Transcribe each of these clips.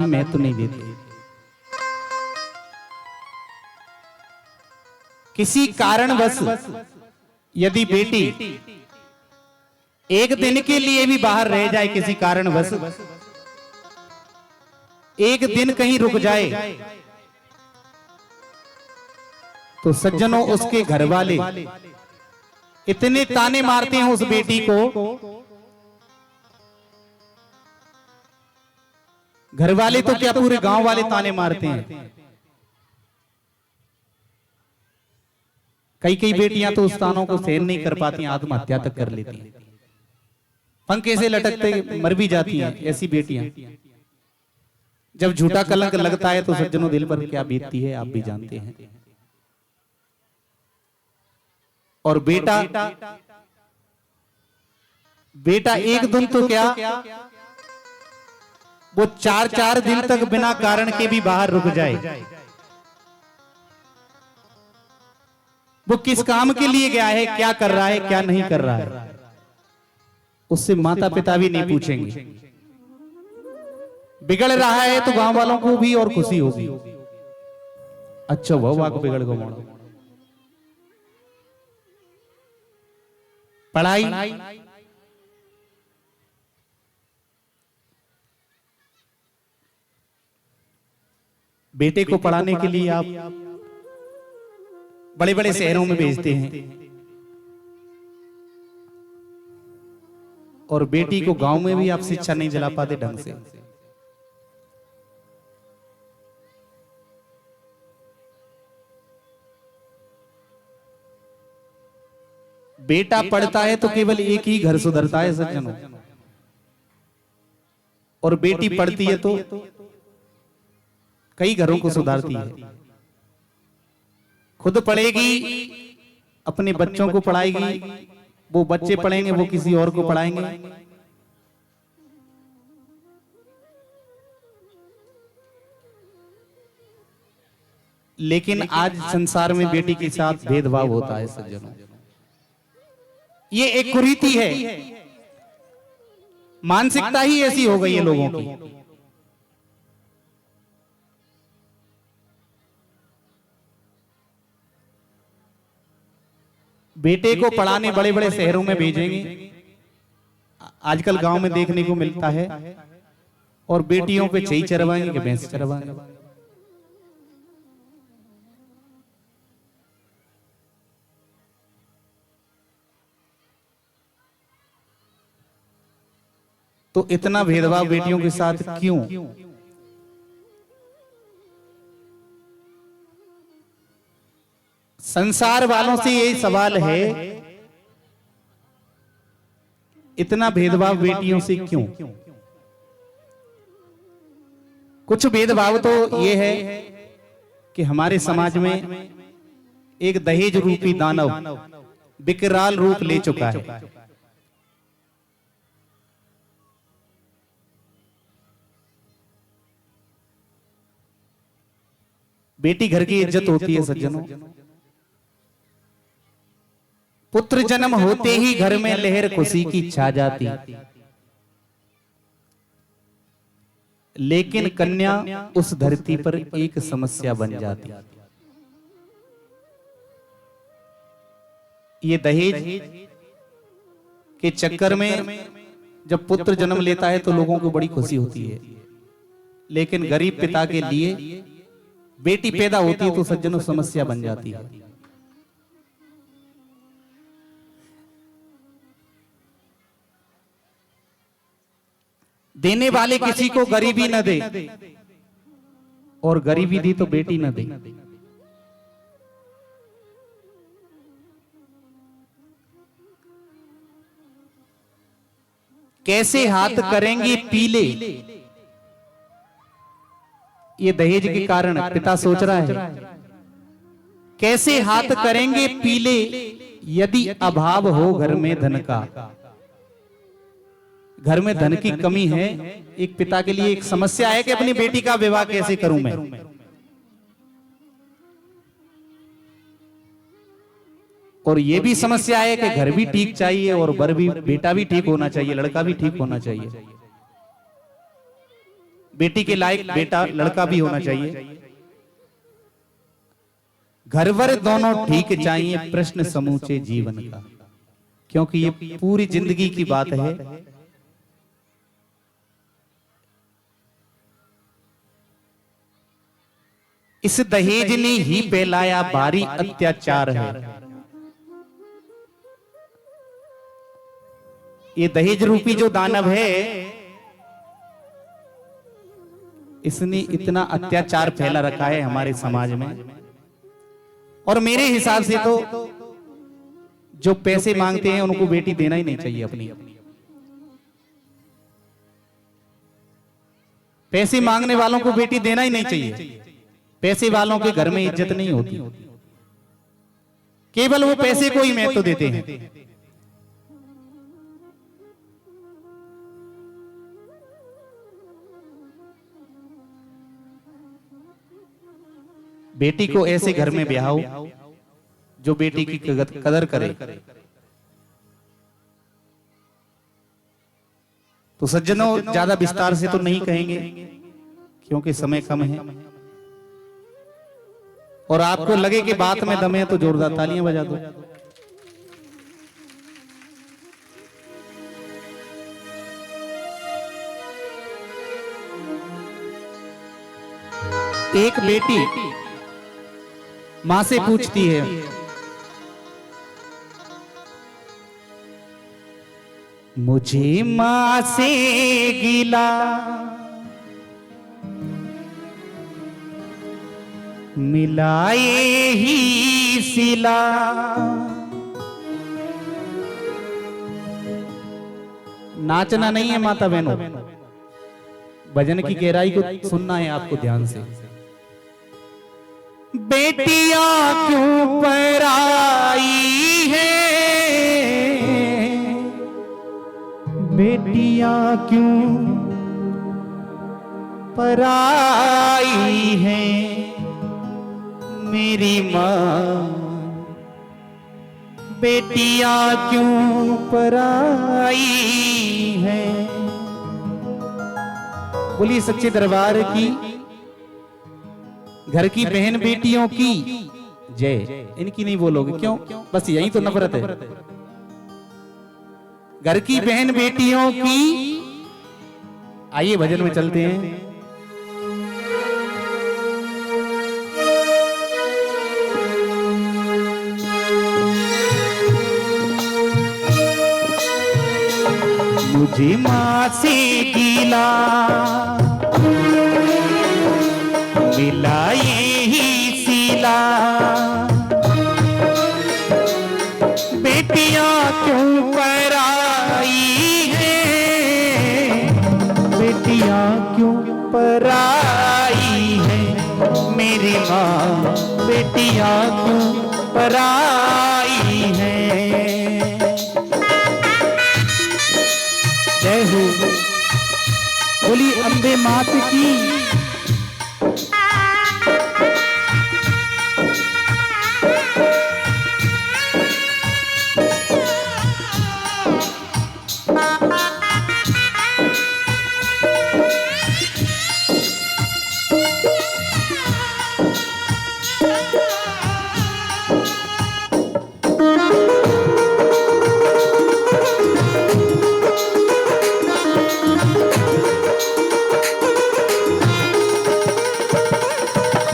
मैं तो नहीं देती। किसी कारणवश यदि बेटी एक दिन के लिए भी बाहर रह जाए, किसी कारणवश एक दिन कहीं रुक जाए, तो सज्जनों उसके घर वाले इतने ताने मारते हैं उस बेटी को, घर वाले तो क्या पूरे गांव वाले ताने मारते हैं। कई कई बेटियां तो उस तानों को सहन नहीं कर पाती, आत्महत्या तक कर लेती हैं, पंखे से लटकते मर भी जाती हैं ऐसी बेटियां। जब झूठा कलंक लगता है तो सज्जनों दिल पर क्या बीतती है आप भी जानते हैं। और बेटा एक दिन तो क्या, वो 4-4 दिन तक बिना कारण के भी बाहर रुक जाए, वो किस काम के लिए गया है, क्या कर रहा है, क्या नहीं कर रहा है, उससे माता पिता भी नहीं पूछेंगे। बिगड़ रहा है तो गांव वालों को भी और खुशी होगी, अच्छा वह को बिगड़ गो मोड़ो। पढ़ाई बेटे को पढ़ाने के लिए आप बड़े बड़े शहरों में भेजते हैं और बेटी को गांव में भी आप शिक्षा नहीं दिला पाते ढंग से। बेटा पढ़ता है तो केवल एक ही घर सुधरता है सज्जनों, और बेटी पढ़ती है तो कई घरों को सुधारती है। खुद पढ़ेगी, अपने बच्चों को पढ़ाएगी, वो बच्चे पढ़ेंगे, वो किसी और को पढ़ाएंगे। लेकिन आज संसार में बेटी के साथ भेदभाव होता है सज्जनों, ये एक कुरीति है, मानसिकता ही ऐसी हो गई है लोगों की। बेटे को पढ़ाने बड़े बड़े शहरों में भेजेंगे, आजकल गांव में देखने को मिलता है, और बेटियों पे छही चरवाएंगे कि भैंस चरवाएंगे। तो इतना भेदभाव बेटियों के साथ क्यों? संसार वालों से यही सवाल है, इतना भेदभाव बेटियों से क्यों? कुछ भेदभाव तो ये है कि हमारे समाज में एक दहेज रूपी दानव विकराल रूप ले चुका है। बेटी घर की इज्जत होती है सज्जनों, पुत्र जन्म होते ही घर में लहर खुशी की छा जाती, लेकिन कन्या उस धरती पर एक समस्या बन जाती। ये दहेज के चक्कर में जब पुत्र जन्म लेता है तो लोगों को बड़ी खुशी होती है, लेकिन गरीब पिता के लिए बेटी पैदा होती है तो सज्जनों समस्या बन जाती है। देने वाले किसी को गरीबी न दे, और गरीबी दी तो बेटी न दे। कैसे हाथ करेंगे पीले, ये दहेज के कारण पिता सोच रहा है। कैसे हाथ करेंगे पीले यदि अभाव हो घर में धन का। घर में धन की कमी है, एक पिता के लिए एक समस्या है कि अपनी बेटी का विवाह कैसे करूं मैं। और ये भी समस्या है कि घर भी ठीक चाहिए और बर भी, बेटा भी ठीक होना चाहिए, लड़का भी ठीक होना चाहिए। बेटी के लायक बेटा लड़का भी होना चाहिए। घरवर दोनों ठीक चाहिए, प्रश्न समूचे जीवन का, क्योंकि ये पूरी जिंदगी की बात है। इस दहेज ने ही फैलाया भारी अत्याचार है। ये दहेज रूपी जो दानव है, इसने इतना अत्याचार फैला रखा है हमारे समाज में। और मेरे हिसाब से तो जो पैसे मांगते हैं उनको बेटी देना ही नहीं चाहिए अपनी। पैसे मांगने वालों को बेटी देना ही नहीं चाहिए। पैसे वालों के घर में इज्जत नहीं होती, केवल वो पैसे को ही महत्व देते हैं। बेटी को ऐसे घर में ब्याहो जो बेटी की कदर करे। तो सज्जनों, ज्यादा विस्तार से तो नहीं कहेंगे क्योंकि समय कम है। और आपको लगे कि बात में दम है तो जोरदार तालियां बजा दो। एक बेटी मां से पूछती है, मुझे मां से गिला मिलाए ही सिला। नाचना नहीं है माता बहनों, भजन की गहराई को सुनना है आपको ध्यान से। बेटियां क्यों पराई है, बेटियां क्यों पराई है, मेरी मां बेटियां क्यों पराई है। बोलिए सच्चे दरबार की, घर की बहन बेटियों की जय। इनकी नहीं बोलोगे क्यों? बस यही तो नफरत है। घर की बहन बेटियों की। आइए भजन में चलते हैं। मुझे मां से गिला मिलाए ही सिला, बेटियां क्यों पराई है, बेटियां क्यों पराई है, मेरी मां बेटियां क्यों पराई है। जय हो, बोली अम्बे मात की।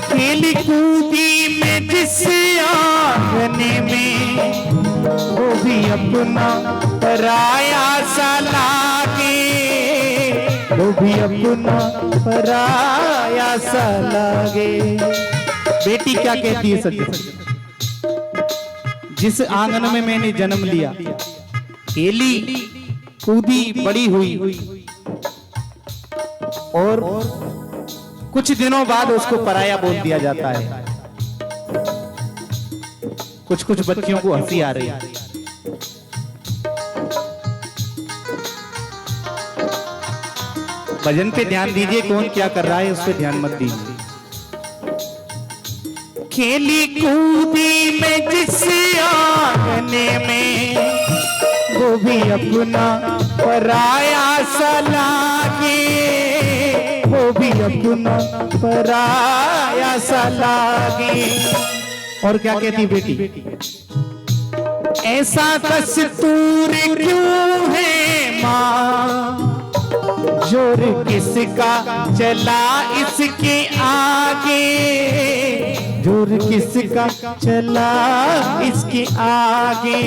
खेली कूदी में जिस आंगने में, वो भी अपना पराया सा लागे, वो भी अपना पराया सा लागे। बेटी क्या कहती है सज्जन? जिस आंगन में मैंने जन्म लिया, खेली कूदी बड़ी हुई, और कुछ दिनों बाद उसको पराया बोल दिया जाता है। कुछ कुछ बच्चियों को हंसी आ रही है। भजन पे ध्यान दीजिए, कौन क्या कर रहा है उस पे ध्यान मत दीजिए। खेली कूदी में जिस आंगने में, वो भी अपना पराया सा लागे, वो भी अब न पराया सा लागे। और क्या कहती बेटी, ऐसा दस्तूर क्यों है माँ, जोर किसका चला इसके आगे, जोर किसका चला इसके आगे।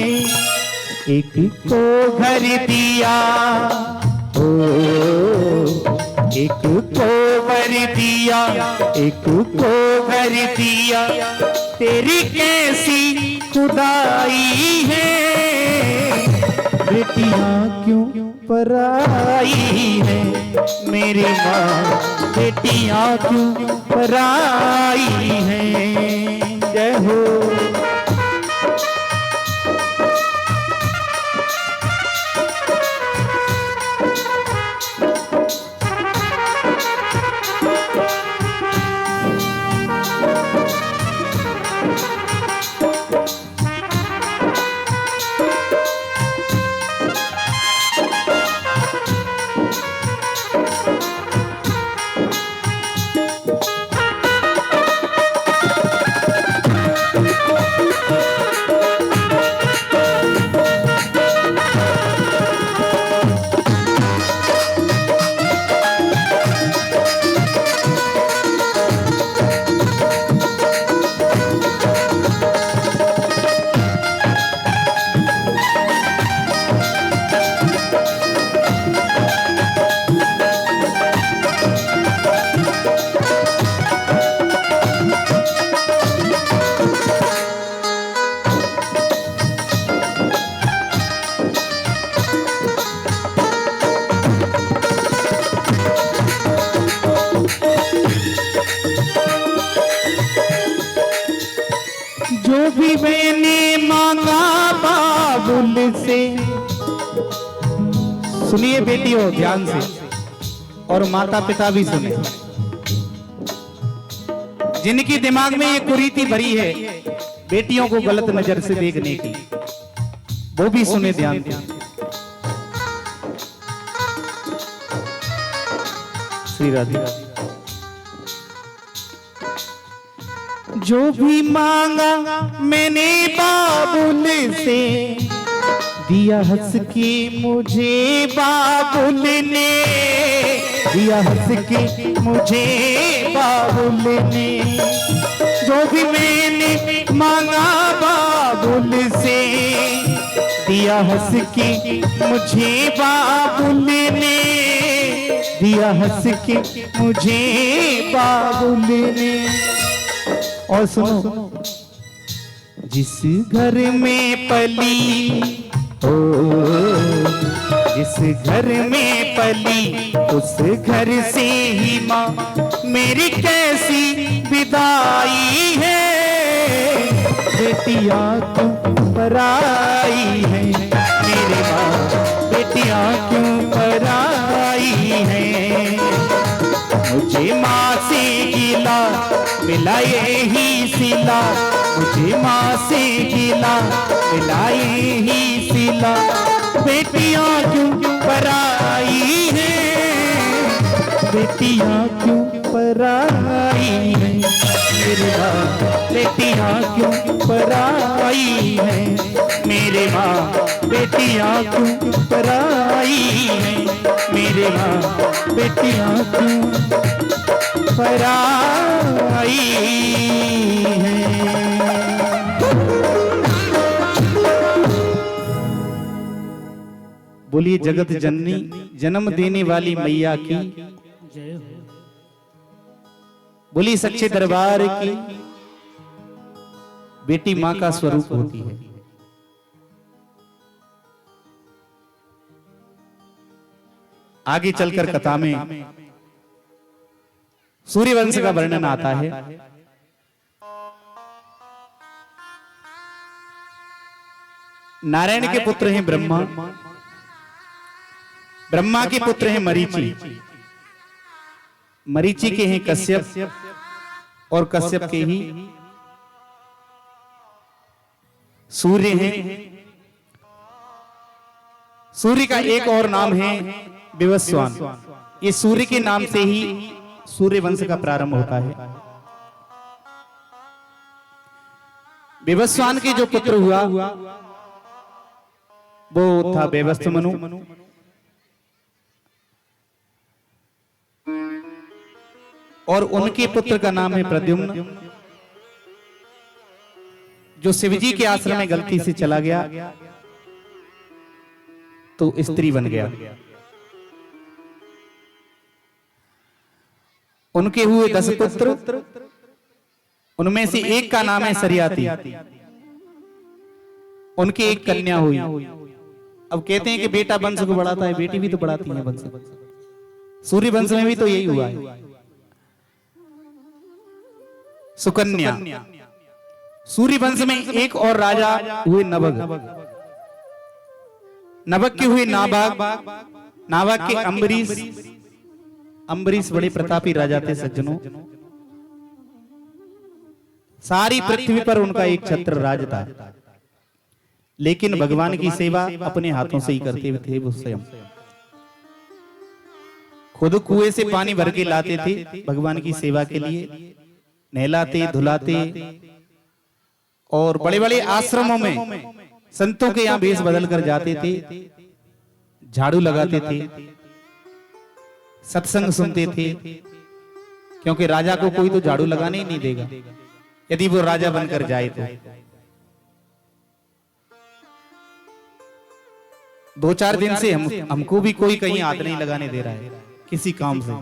एक को घर दिया ओ, एक को घर दिया, एक को घर दिया, तेरी कैसी खुदाई है, बेटियां क्यों पराई है मेरी माँ, बेटियां क्यों पराई है। जय हो। जो भी मैंने मांगा बाबुल से, सुनिए बेटियों ध्यान से, और माता पिता भी सुने, जिनकी दिमाग में ये कुरीति भरी है बेटियों को गलत नजर से देखने की, वो भी सुने ध्यान से। श्री राधे। जो भी मांगा मैंने बाबुल से, दिया हंस के मुझे बाबुल ने, दिया हंस के मुझे बाबुल ने। जो भी मैंने मांगा बाबुल से, दिया हंस के मुझे बाबुल ने, दिया हंस के मुझे बाबुल ने। और सुनो, जिस घर में पली हो, जिस घर में पली उस घर से ही माँ मेरी कैसी विदाई है, बेटियां क्यों पराई है मेरी माँ, बेटियां क्यों पराई है। मुझे माँ से गिला मिला यही सिला, मुझे माँ से गिला मिला यही सिला, बेटियां क्यों पराई है, बेटियां क्यों पराई है मेरे माँ, बेटियां क्यों पराई है मेरे माँ, बेटियां क्यों पराई है मेरे माँ, बेटियां क्यों पराई है। बोलिए जगत जननी जन्म देने वाली मैया की जय हो। बोलिए सच्चे दरबार की। बेटी मां का स्वरूप होती है। आगे चलकर कथा में सूर्यवंश का वर्णन आता है। नारायण के पुत्र हैं ब्रह्मा, ब्रह्मा के पुत्र हैं मरीचि, मरीचि के हैं कश्यप, और कश्यप के ही सूर्य हैं। सूर्य का एक और नाम है विवस्वान। ये सूर्य के नाम से ही सूर्य वंश का प्रारंभ होता है। विवस्वान के जो पुत्र हुआ वो था बेवस्त मनु, और उनके पुत्र का नाम है प्रद्युम्न, जो शिवजी के आश्रम में गलती से चला गया तो स्त्री बन गया। उनके हुए 10 पुत्र, उनमें से एक का नाम है सरियाती, उनकी एक कन्या हुई। अब कहते हैं कि बेटा वंश को बढ़ाता है, बेटी भी तो बढ़ाती है वंश। सूर्य वंश में भी तो यही हुआ है। सुकन्या। सूर्य वंश में एक और राजा हुए नभग, नभग के हुए नाभाग, नाभाग के अम्बरीश। अम्बरीश बड़े प्रतापी राजा थे सज्जनों। सारी पृथ्वी पर उनका एक छत्र राज था, लेकिन भगवान की सेवा अपने हाथों से ही करते थे। वो स्वयं खुद कुएं से पानी भर के लाते थे भगवान की सेवा के लिए, नहलाते धुलाते, और बड़े बड़े आश्रमों में संतों के यहाँ भेष बदल कर जाते थे, झाड़ू लगाते थे, सत्संग सुनते थे, क्योंकि राजा को कोई तो झाड़ू लगाने ही नहीं देगा यदि वो राजा बनकर जाए तो। 2-4 दिन से हमको भी कोई कहीं हाथ नहीं लगाने दे रहा है किसी काम से।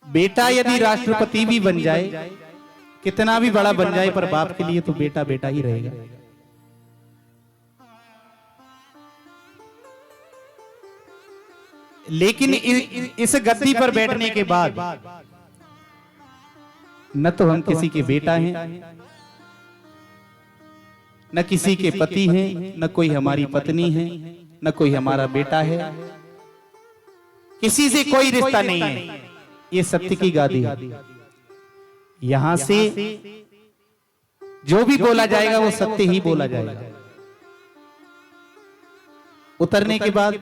बेटा यदि राष्ट्रपति भी बन जाए, कितना भी बड़ा बन जाए, पर बाप के लिए तो बेटा बेटा ही रहेगा। लेकिन इस गद्दी पर बैठने के बाद न तो हम किसी के बेटा हैं, न किसी के पति हैं, न कोई हमारी पत्नी है, न कोई हमारा बेटा है, किसी से कोई रिश्ता नहीं है। ये सत्य की गादी है। यहां से जो भी बोला जाएगा वो सत्य ही बोला जाएगा। उतरने के बाद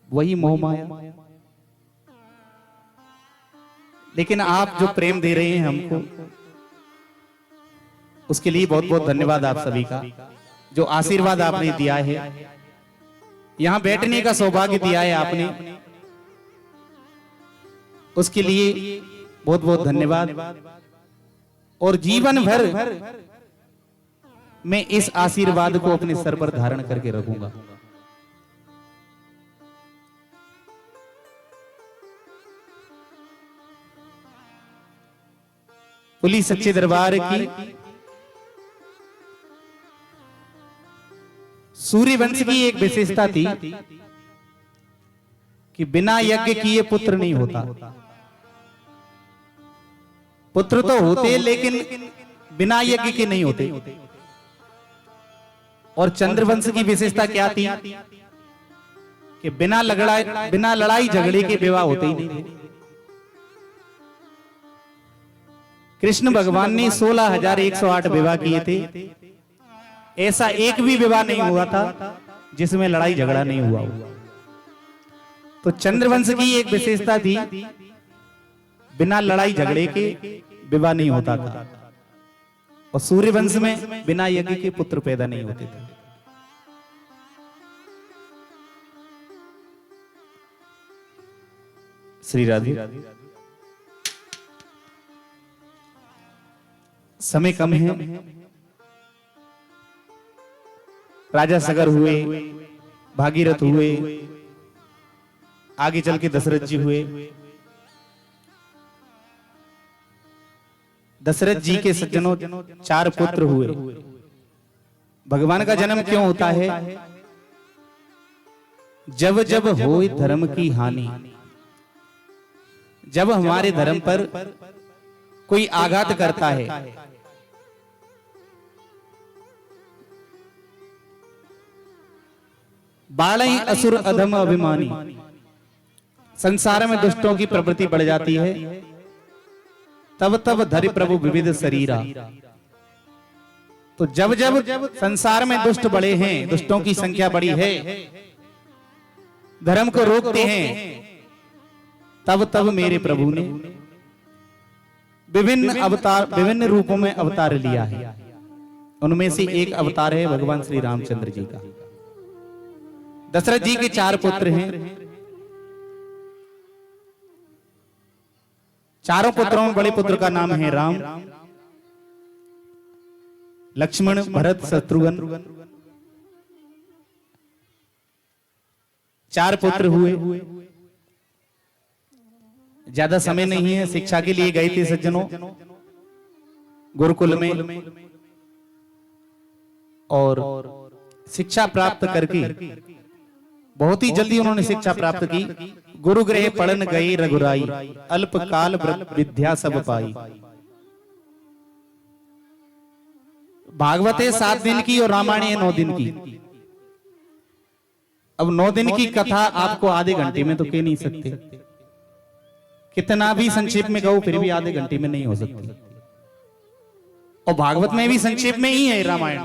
वही मोह माया। लेकिन आप जो प्रेम दे रहे हैं हमको, उसके लिए बहुत बहुत धन्यवाद आप सभी का। जो आशीर्वाद आपने दिया है, यहां बैठने का सौभाग्य दिया है आपने, उसके लिए बहुत बहुत धन्यवाद। और जीवन भर मैं इस आशीर्वाद को अपने सर पर धारण करके रखूंगा। पुलिस सच्चे दरबार की सूर्य वंश की एक विशेषता थी कि बिना यज्ञ किए पुत्र नहीं होता। पुत्र तो होते लेकिन बिना यज्ञ के नहीं होते। और चंद्रवंश की विशेषता क्या थी कि बिना लड़ाई झगड़े के विवाह होते ही नहीं थे। कृष्ण भगवान ने 16,108 विवाह किए थे। ऐसा एक भी विवाह नहीं हुआ था जिसमें लड़ाई झगड़ा नहीं हुआ। तो चंद्रवंश की एक विशेषता थी, बिना लड़ाई झगड़े के विवाह नहीं होता था। और सूर्यवंश में बिना यज्ञ के पुत्र पैदा नहीं होते थे। श्री राधे। समय कम है। राजा सगर हुए, भागीरथ हुए, आगे चल के दशरथ जी हुए। दशरथ जी के सज्जनों 4 पुत्र हुए। भगवान का जन्म क्यों होता है? जब जब होए धर्म की हानि, जब हमारे धर्म पर कोई आघात करता है, बालई असुर अधम अभिमानी, संसार में दुष्टों की प्रवृत्ति बढ़ जाती है। तब तब धरि प्रभु विविध शरीरा। तो जब जब संसार में दुष्ट बढ़े हैं, दुष्टों की संख्या बढ़ी है, धर्म को रोकते हैं, तब तब मेरे प्रभु ने विभिन्न अवतार, विभिन्न रूपों में अवतार लिया है। उनमें से एक अवतार है भगवान श्री रामचंद्र जी का। दशरथ जी के 4 पुत्र हैं। चारों पुत्रों में बड़े पुत्र का नाम है राम, लक्ष्मण, भरत, शत्रुघ्न। 4 पुत्र हुए। ज्यादा समय नहीं है, शिक्षा के लिए गए थे सज्जनों गुरुकुल में, और शिक्षा प्राप्त करके बहुत ही जल्दी उन्होंने शिक्षा प्राप्त की। गुरु गृह पढ़न गए रघुराई, अल्प काल विद्या सब पाई। भागवत है 7 दिन की और रामायण है 9 दिन की। अब 9 दिन की कथा आपको आधे घंटे में तो कह नहीं सकते, कितना भी संक्षेप में कहो फिर भी आधे घंटे में नहीं हो सकती। और भागवत में भी संक्षेप में ही है रामायण,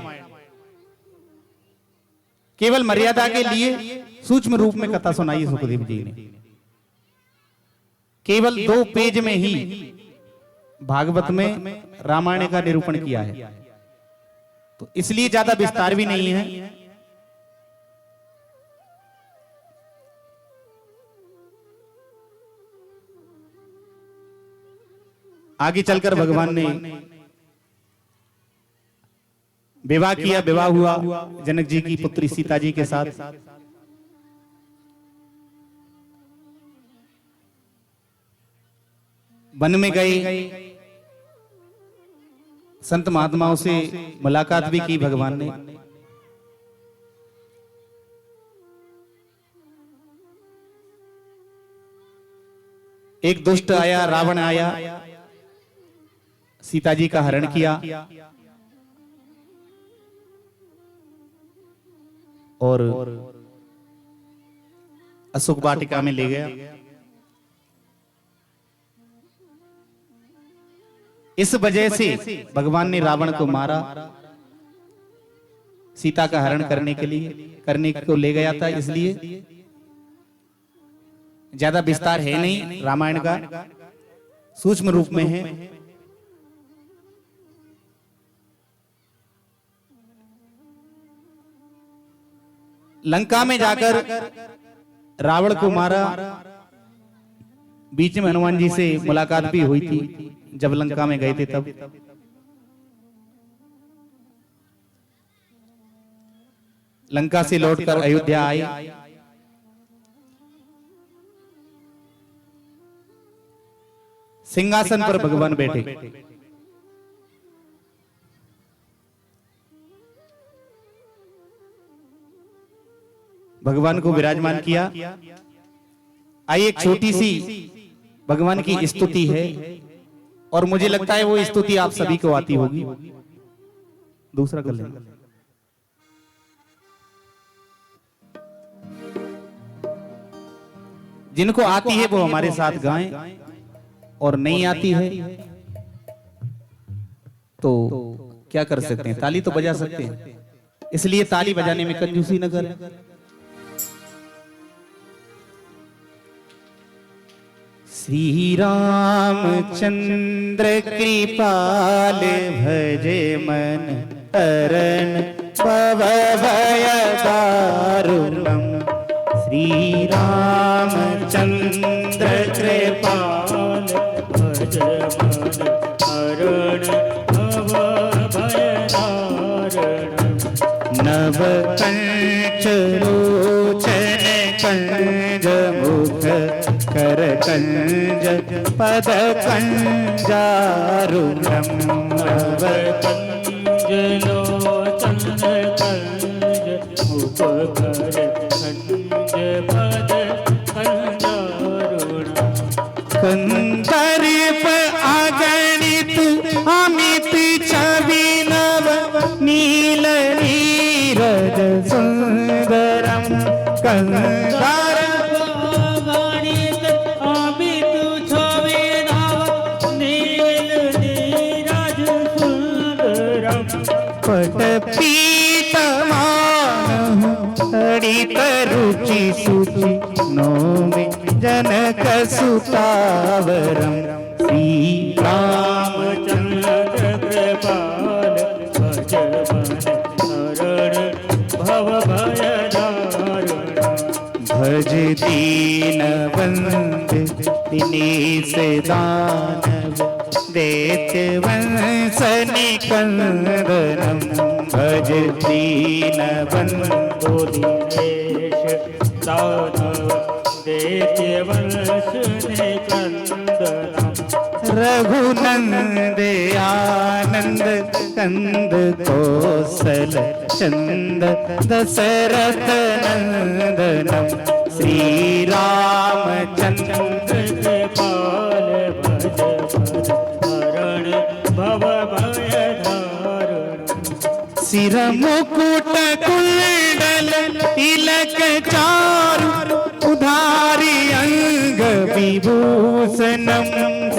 केवल मर्यादा के लिए सूक्ष्म रूप में कथा सुनाई है सुखदेव जी ने। केवल 2 पेज में ही भागवत में रामायण का निरूपण किया है, तो इसलिए ज्यादा विस्तार भी नहीं है। आगे चलकर भगवान ने विवाह किया, विवाह हुआ जनक जी की पुत्री सीता जी के साथ। वन में गए, संत महात्माओं से मुलाकात भी की भगवान ने। एक दुष्ट आया, रावण आया, सीता जी का हरण किया और अशोक वाटिका में ले गया। इस वजह से भगवान ने रावण को मारा, सीता का हरण करने को ले गया था। इसलिए ज्यादा विस्तार है नहीं रामायण का, सूक्ष्म रूप में है। लंका में जाकर रावण को मारा। बीच में हनुमान जी से मुलाकात भी हुई थी जब लंका में गए थे तब। लंका से लौटकर अयोध्या आए। सिंहासन पर भगवान बैठे। भगवान को विराजमान किया। आइए एक छोटी सी भगवान की स्तुति है, और मुझे लगता है वो स्तुति आप सभी को आती होगी। दूसरा कर लेंगे। जिनको आती है वो हमारे साथ गाएं, और नहीं आती है तो क्या कर सकते हैं, ताली तो बजा सकते हैं। इसलिए ताली बजाने में कंजूसी न करें। श्री रामचंद्र कृपाल भजे मन हरण भव भय दारुणम। श्री रामचंद्र कृपाल भजे मन हरण भव भय दारुणम। नव कंच लोचन कंज मुख कर कंज पद कंजारुणम। नव कंज लोचन कंज मुख कर कंज पद कंजारुणम। कंदर्प अगणित अमित छवि नव नील नीरज सुंदरम। कंदर्प पट पीतमान हरित रुचि सूचि नौमि जनक सुतावरम श्री रामचंद्र कृपाल भज शरण भव भय दारुण भज दीन बंद दिनेश दानव दैत्य वंश निकंदनम भज दीन बंधु दिनेश दानव दैत्य वंश निकंदनम रघुनंद आनंद कंद कौशल चंद दशरथ नंदनम श्री रामचंद्र कृपाल भज शरण भव भय दारुण सिर मुकुट कुंडल तिलक चारु उधारी अंग विभूषणम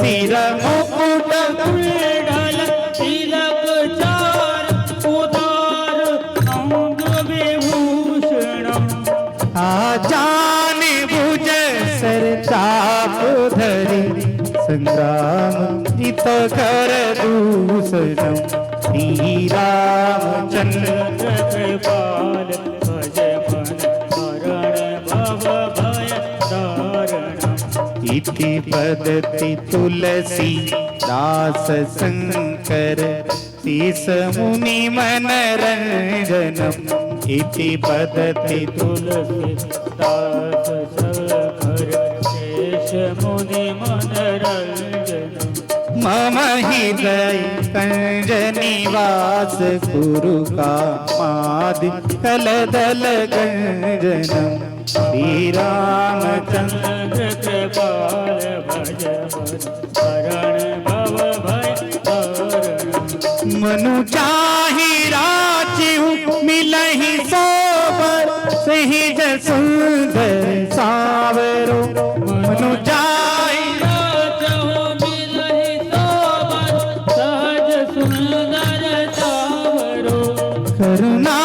सिर मुकुट कुंडल तिलक चार उदार अंग विभूषणम आजान भुज सर चाप धरि संग्राम जित कर दूषणम श्री रामचंद्र कृपाल भज शरण भव भय दारुण इति पदति तुलसी दास शंकर शीस मुनि मनरंजनम इति पदति तुलसी दास शंकर शेष मुनि मनरंजन मम हृदय कंज निवास गुरु का मादि कलदल गंजनम श्री रामचंद्र कृपाल भज शरण भव भय दारुण मनु चाहि राचिहु मिलहि सोबर सहिज सुंदर सावरो मनु चाहि करुणा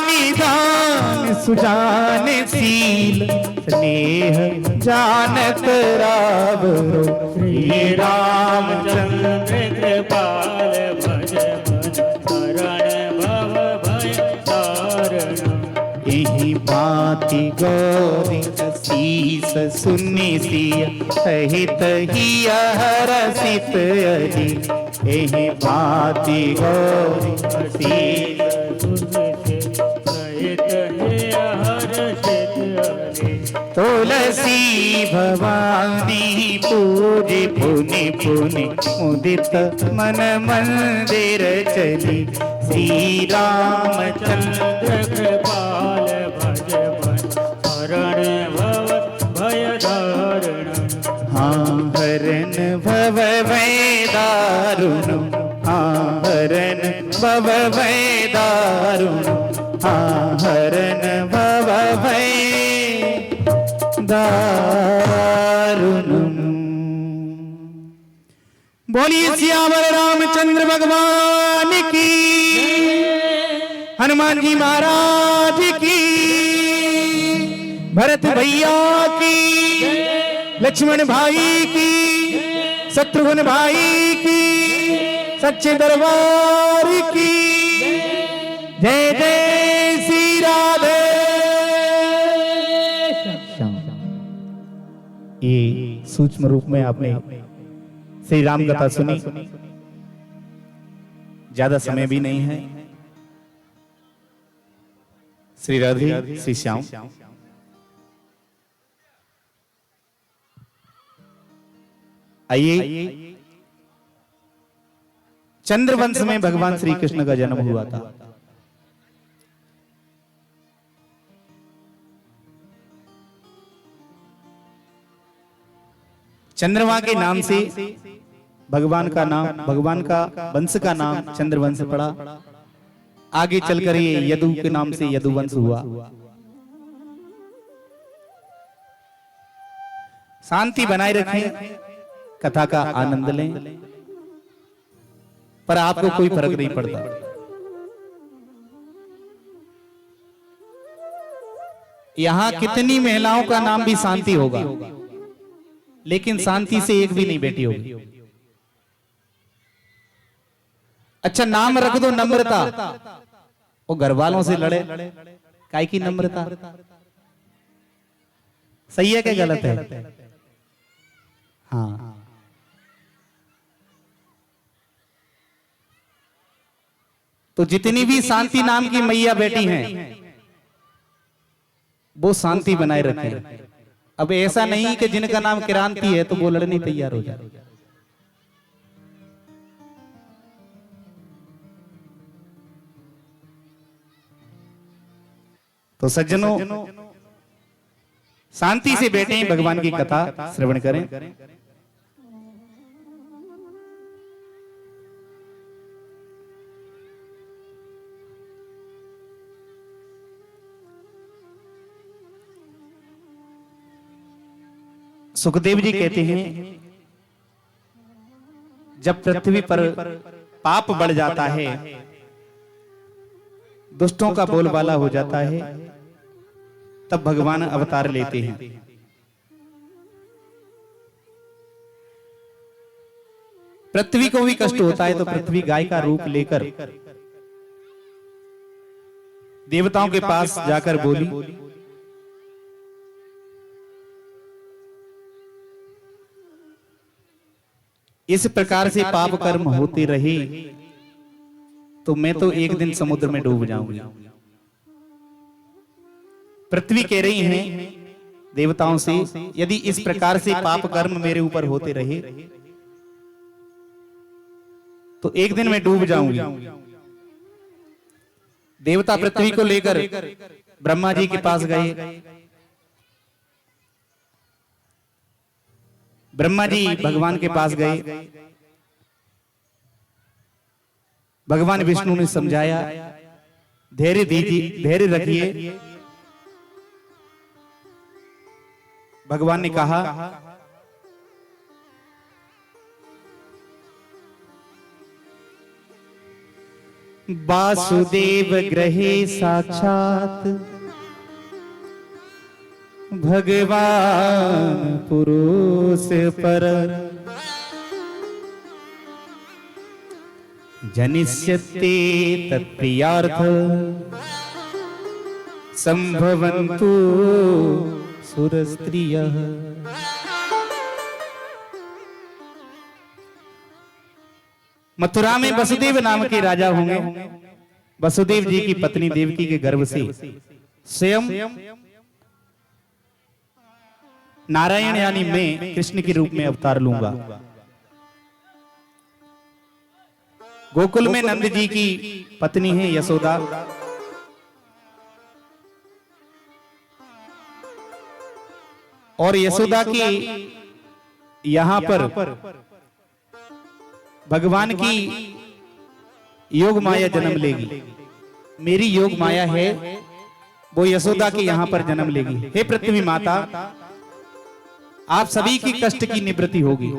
निधान सुजान शील स्नेह जानत रावरो श्री रामचंद्र कृपाल भज शरण भव भय दारुण यही भांति गौरी शीस सुनि सिय सहित हिय हरसित अहि यही भांति गौरी शीस तुलसी भवानी पूजी पुनि पुनि मुदित मन मंदिर चली श्री रामचंद्र कृपाल भज शरण भव भय दारुण हाँ हरन भव भय दारुण हाँ हरन भव भय दारुण हाँ हरन भव भय दारुणम। बोलिए सियावर रामचंद्र भगवान की, हनुमान जी महाराज की, भरत भैया की, लक्ष्मण भाई की, शत्रुघ्न भाई की, सच्चे दरबार की जय जय श्री राधे। ये सूक्ष्म रूप में आपने श्री राम कथा सुनी, ज्यादा समय भी नहीं है। श्री राधे श्री श्याम। आइए, चंद्रवंश में भगवान श्री कृष्ण का जन्म हुआ था। चंद्रमा के नाम से भगवान का नाम, भगवान का वंश का नाम चंद्रवंश पड़ा। आगे चलकर ये यदु के नाम से यदुवंश हुआ। शांति बनाए रखें, कथा का आनंद लें, पर आपको कोई फर्क नहीं पड़ता। यहां कितनी महिलाओं का नाम भी शांति होगा, लेकिन शांति से एक भी नहीं बेटी होगी। अच्छा, नाम रख दो नम्रता, वो घर वालों से लड़े, काय की नम्रता? सही है क्या गलत है? हाँ, तो जितनी भी शांति नाम की मैया बेटी हैं, वो शांति बनाए रखें। अब ऐसा नहीं कि जिनका नाम क्रांति है तो वो लड़ने तैयार हो जाए। तो सज्जनों, शांति से बैठे भगवान की कथा श्रवण करें। सुखदेव जी कहते हैं, जब पृथ्वी पर पाप बढ़ जाता है, दुष्टों का बोलबाला हो जाता है, तब भगवान अवतार लेते हैं। पृथ्वी को भी कष्ट होता है तो पृथ्वी गाय का रूप लेकर देवताओं के पास जाकर बोली, इस प्रकार से पाप कर्म होते रहे तो मैं तो एक दिन समुद्र में डूब जाऊंगी। पृथ्वी कह रही है देवताओं से, यदि इस प्रकार से पाप कर्म मेरे ऊपर होते रहे तो एक दिन मैं डूब जाऊंगी। देवता पृथ्वी को लेकर ब्रह्मा जी के पास गए। ब्रह्मा जी भगवान के पास गए। भगवान विष्णु ने समझाया, धैर्य दीजिए, धैर्य रखिए। भगवान ने कहा, वासुदेव ग्रहे साक्षात भगवान पुरुष पर जनिष्यते तत्प्रियार्थ संभवन्तु सुरस्त्रियः। मथुरा में वसुदेव नाम के राजा होंगे। वसुदेव जी की पत्नी देवकी के गर्भ से स्वयं नारायण यानी मैं कृष्ण के रूप में अवतार लूंगा। गोकुल में नंद जी की पत्नी है यशोदा। और यशोदा की यहां पर भगवान की योग माया जन्म लेगी। मेरी योग माया है, वो यशोदा के यहां पर जन्म लेगी। हे पृथ्वी माता, आप सभी की कष्ट की निवृत्ति होगी।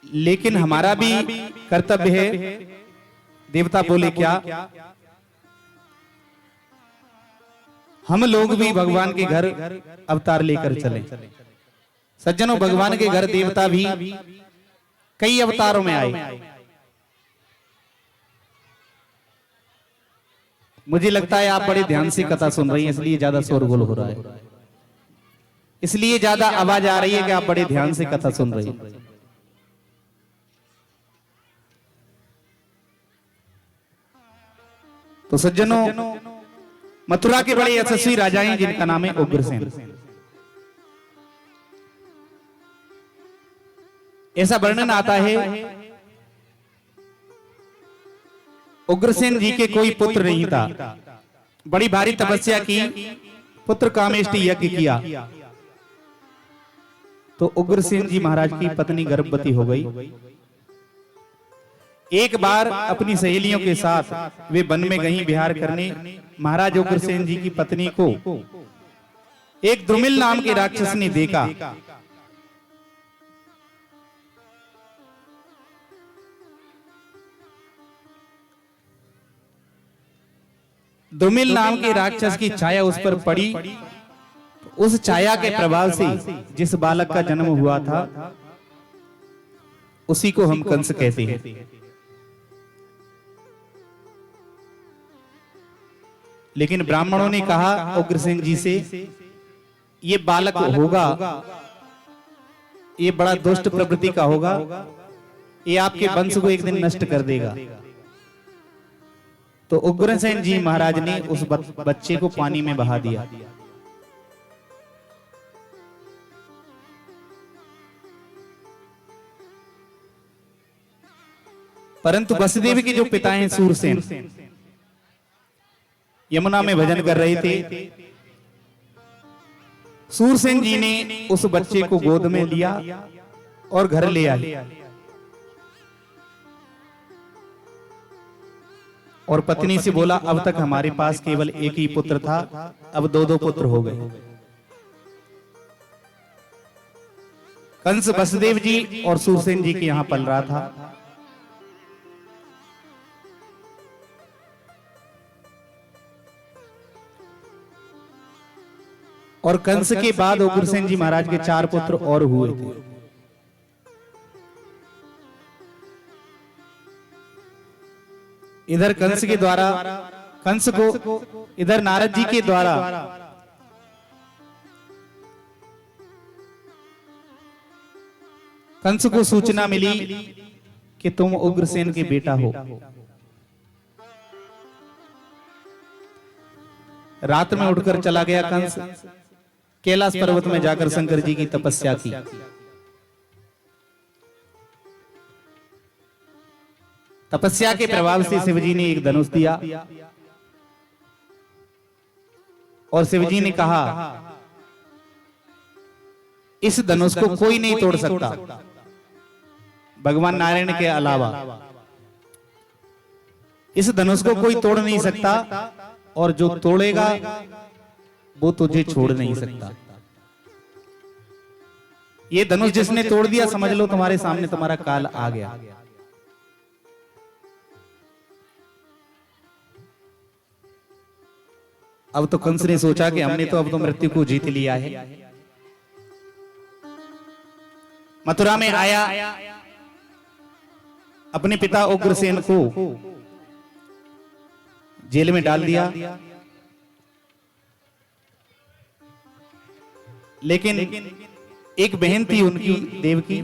लेकिन हमारा भी कर्तव्य है। देवता बोले, क्या? हम लोग भी भगवान के घर अवतार लेकर चले। सज्जनों, भगवान के घर देवता भी कई अवतारों में आए। मुझे लगता है आप बड़े ध्यान से कथा सुन रही हैं, इसलिए ज्यादा शोरगुल हो रहा है, इसलिए ज्यादा आवाज आ रही है कि आप बड़े ध्यान से कथा सुन रही हैं। तो सज्जनों, मथुरा के बड़े यशस्वी राजा हैं जिनका नाम है उग्रसेन। ऐसा वर्णन आता है, उग्रसेन जी के कोई पुत्र नहीं था। बड़ी भारी तपस्या की, पुत्र कामेष्टि यज्ञ किया, तो उग्रसेन जी महाराज की पत्नी गर्भवती हो गई। एक बार अपनी सहेलियों के साथ वे वन में गई विहार करने। महाराज उग्रसेन जी की पत्नी को एक द्रुमिल नाम के राक्षस ने देखा। दुमिल नाम के राक्षस की छाया उस पर पड़ी। उस छाया के प्रभाव से जिस बालक का जन्म हुआ था उसी को हम कंस कहते हैं। लेकिन ब्राह्मणों ने कहा उग्रसेन जी से, ये बालक होगा, ये बड़ा दुष्ट प्रवृत्ति का होगा, ये आपके वंश को एक दिन नष्ट कर देगा। तो उग्रसेन जी महाराज ने उस बच्चे को पानी में बहा दिया। परंतु वसुदेव के जो पिता हैं सूरसेन, यमुना में भजन कर रहे थे। सूरसेन जी ने उस बच्चे को गोद में लिया और घर ले आए और पत्नी से बोला, अब तक हमारे पास केवल एक ही पुत्र था, अब दो दो पुत्र हो गए। कंस वसुदेव जी और सूरसेन जी के यहां पल रहा था। और कंस के बाद उग्रसेन जी महाराज के 4 पुत्र और हुए थे। इधर कंस के द्वारा, कंस को इधर नारद जी के द्वारा कंस को सूचना मिली कि तुम उग्रसेन के बेटा हो। रात में उठकर चला गया कंस, कैलाश पर्वत में जाकर शंकर जी की तपस्या की। तपस्या के प्रभाव से शिवजी ने एक धनुष दिया और शिवजी ने कहा, इस धनुष को कोई नहीं तोड़ सकता भगवान नारायण के अलावा। इस धनुष को कोई तोड़ नहीं सकता और जो तोड़ेगा वो तुझे छोड़ नहीं सकता। ये धनुष जिसने तोड़ दिया, समझ लो तुम्हारे सामने तुम्हारा काल आ गया। अब तो कंस ने सोचा कि हमने तो अब तो मृत्यु को जीत लिया है। मथुरा में आया, अपने पिता उग्रसेन को जेल में डाल दिया। लेकिन एक बहन थी उनकी, देवकी,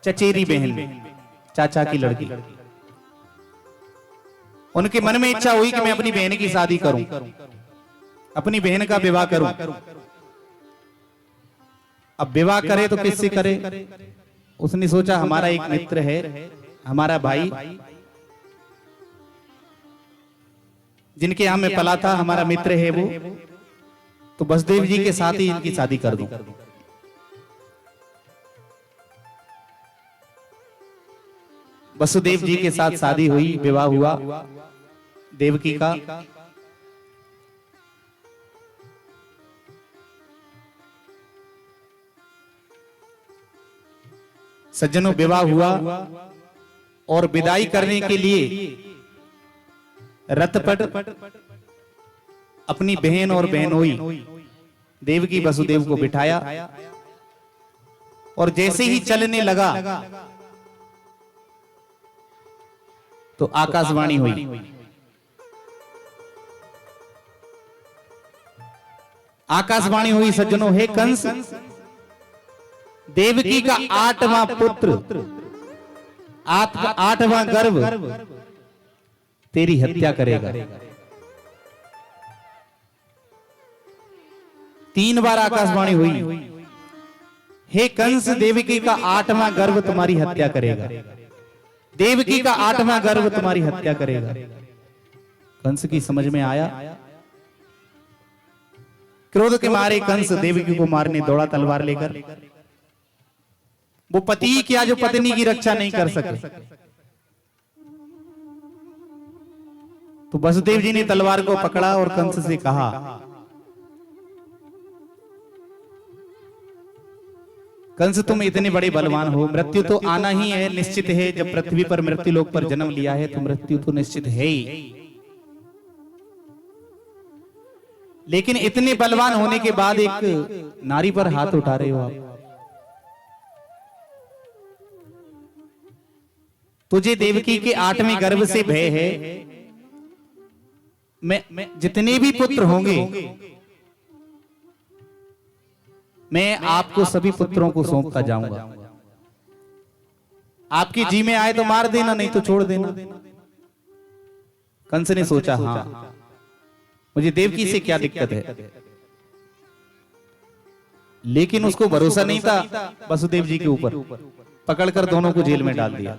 चचेरी बहन, चाचा की लड़की। उनके मन में इच्छा हुई कि मैं अपनी बहन की शादी करूं, अपनी बहन का विवाह करूं। अब विवाह करे तो किससे करे? उसने सोचा हमारा एक मित्र है, हमारा भाई, जिनके यहां में पला था, हमारा मित्र है वो, तो वसुदेव जी के साथ ही इनकी शादी कर दूं। वसुदेव जी के साथ शादी हुई, विवाह हुआ देवकी का। सज्जनों, विवाह हुआ और विदाई करने के लिए रथ पर अपनी बहन और बहनोई देवकी वसुदेव को बिठाया और जैसे ही चलने लगा तो आकाशवाणी हुई। आकाशवाणी हुई सज्जनों, हे कंस, देवकी का 8वां पुत्र, 8वां गर्भ तेरी हत्या करेगा। 3 बार आकाशवाणी हुई, हे कंस, देवकी का 8वां गर्भ तुम्हारी हत्या करेगा। देवकी का 8वां गर्भ तुम्हारी हत्या करेगा। कंस की समझ में आया। क्रोध के मारे कंस देवकी को मारने दौड़ा तलवार लेकर। वो पति क्या जो पत्नी की रक्षा नहीं कर सके। तो वसुदेव जी ने तलवार को पकड़ा और कंस से कहा, कंस, तुम इतने बड़े बलवान हो, मृत्यु तो आना ही है, निश्चित है। जब पृथ्वी पर मृत्यु लोक पर जन्म लिया है तो मृत्यु तो निश्चित है ही। लेकिन इतने बलवान होने के बाद एक नारी पर हाथ उठा रहे हो आप। तुझे देवकी के 8वें गर्भ से भय है, मैं जितने भी पुत्र होंगे मैं आपको सभी पुत्रों को सौंपता जाऊंगा। आपकी जी में आए तो मार देना, नहीं तो छोड़ देना। कंस ने सोचा, हाँ मुझे देवकी से क्या दिक्कत है, लेकिन उसको भरोसा नहीं था वसुदेव जी के ऊपर। पकड़कर दोनों को जेल में डाल दिया।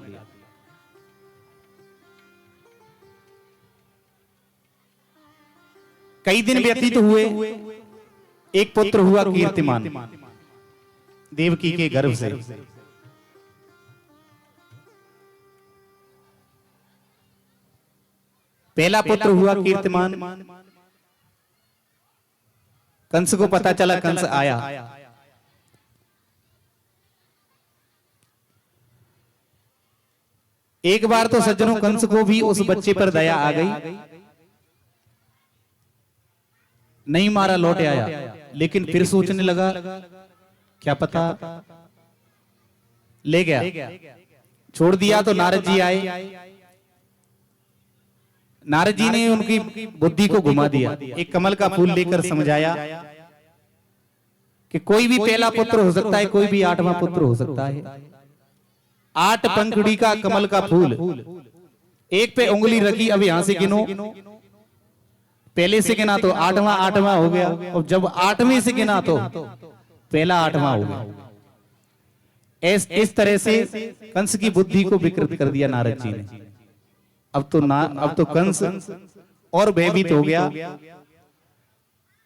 कई दिन व्यतीत हुए, एक पुत्र हुआ कीर्तिमान देवकी के गर्भ से। पहला पुत्र हुआ कीर्तिमान। कंस को पता चला, कंस आया। एक बार तो सज्जनों कंस को भी उस बच्चे पर दया आ गई, नहीं मारा, लौट आया। लेकिन फिर सोचने लगा, क्या पता ले गया। छोड़ दिया तो नारद जी आए। नारद जी ने उनकी बुद्धि को घुमा दिया। एक कमल का फूल लेकर समझाया कि कोई भी पहला पुत्र हो सकता है, कोई भी 8वां पुत्र हो सकता है। 8 पंखुड़ी का कमल का फूल, एक पे उंगली रखी, अब यहां से गिनो, पहले से गिना तो 8वां हो गया, और जब 8वें से गिना तो पहला 8वां हो गया। इस तरह से कंस की बुद्धि को विकृत कर दिया नारद जी ने। अब तो कंस और भयभीत हो गया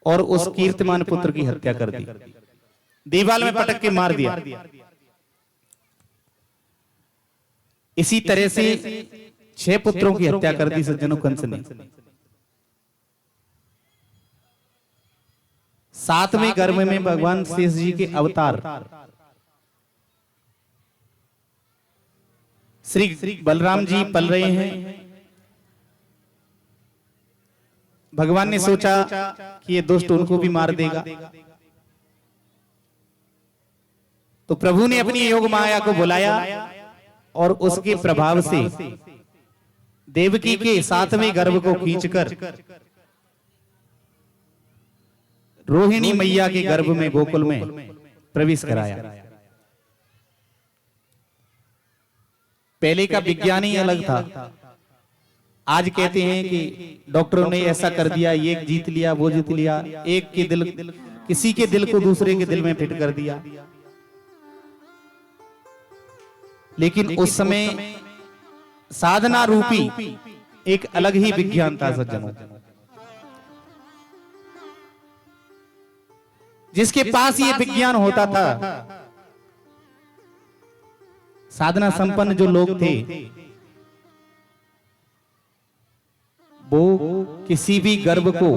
और उस कीर्तिमान पुत्र की हत्या कर दी, दीवाल में पटक के मार दिया। इसी तरह से 6 पुत्रों की हत्या कर दी सज्जनों कंस ने। 7वें गर्भ में भगवान शेष जी के अवतार श्री बलराम जी पल रहे हैं। भगवान ने सोचा कि ये दुष्ट उनको भी मार देगा, तो प्रभु ने अपनी योग माया को बुलाया और उसके प्रभाव से देवकी के 7वें गर्भ को खींचकर रोहिणी मैया के गर्भ में गोकुल में प्रवेश कराया। पहले का विज्ञान ही अलग था। आज कहते हैं कि डॉक्टरों ने ऐसा कर दिया, ये जीत लिया, वो जीत लिया, एक के दिल, किसी के दिल को दूसरे के दिल में फिट कर दिया। लेकिन उस समय साधना रूपी एक अलग ही विज्ञान था सज्जनों, जिसके पास ये विज्ञान होता था, साधना संपन्न जो लोग थे, वो किसी भी गर्भ को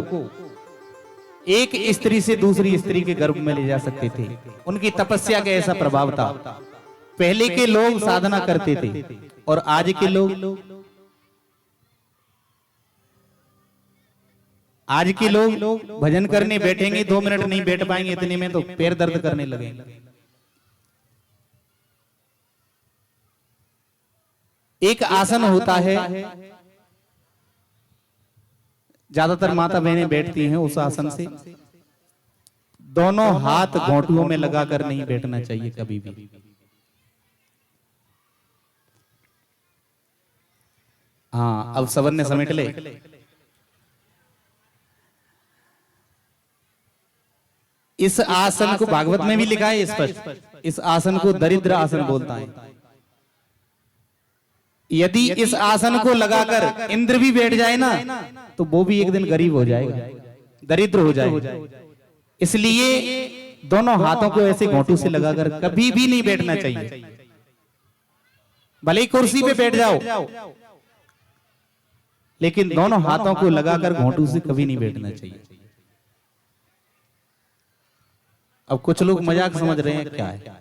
एक स्त्री से दूसरी स्त्री के गर्भ में ले जा सकते थे। उनकी तपस्या का ऐसा प्रभाव था। पहले के लोग साधना करते थे और आज के लोग भजन करने बैठेंगे, 2 मिनट नहीं बैठ पाएंगे, इतने में तो पैर दर्द करने लगेंगे। एक आसन होता है, ज्यादातर माता बहनें बैठती हैं उस आसन से। दोनों हाथ घोंटुओं में लगाकर नहीं बैठना चाहिए कभी भी। हाँ, अब सबर ने समेट ले। इस आसन को भागवत में भी लिखा है स्पष्ट, इस आसन को दरिद्र आसन बोलता है। यदि इस आसन को लगाकर इंद्र भी बैठ जाए ना, तो वो भी एक दिन गरीब हो जाएगा, दरिद्र हो जाएगा। इसलिए दोनों हाथों को ऐसे घोंटू से लगाकर कभी भी नहीं बैठना चाहिए। भले ही कुर्सी पे बैठ जाओ, लेकिन दोनों हाथों को लगाकर घोंटू से कभी नहीं बैठना चाहिए। अब कुछ लोग मजाक समझ रहे हैं, क्या है?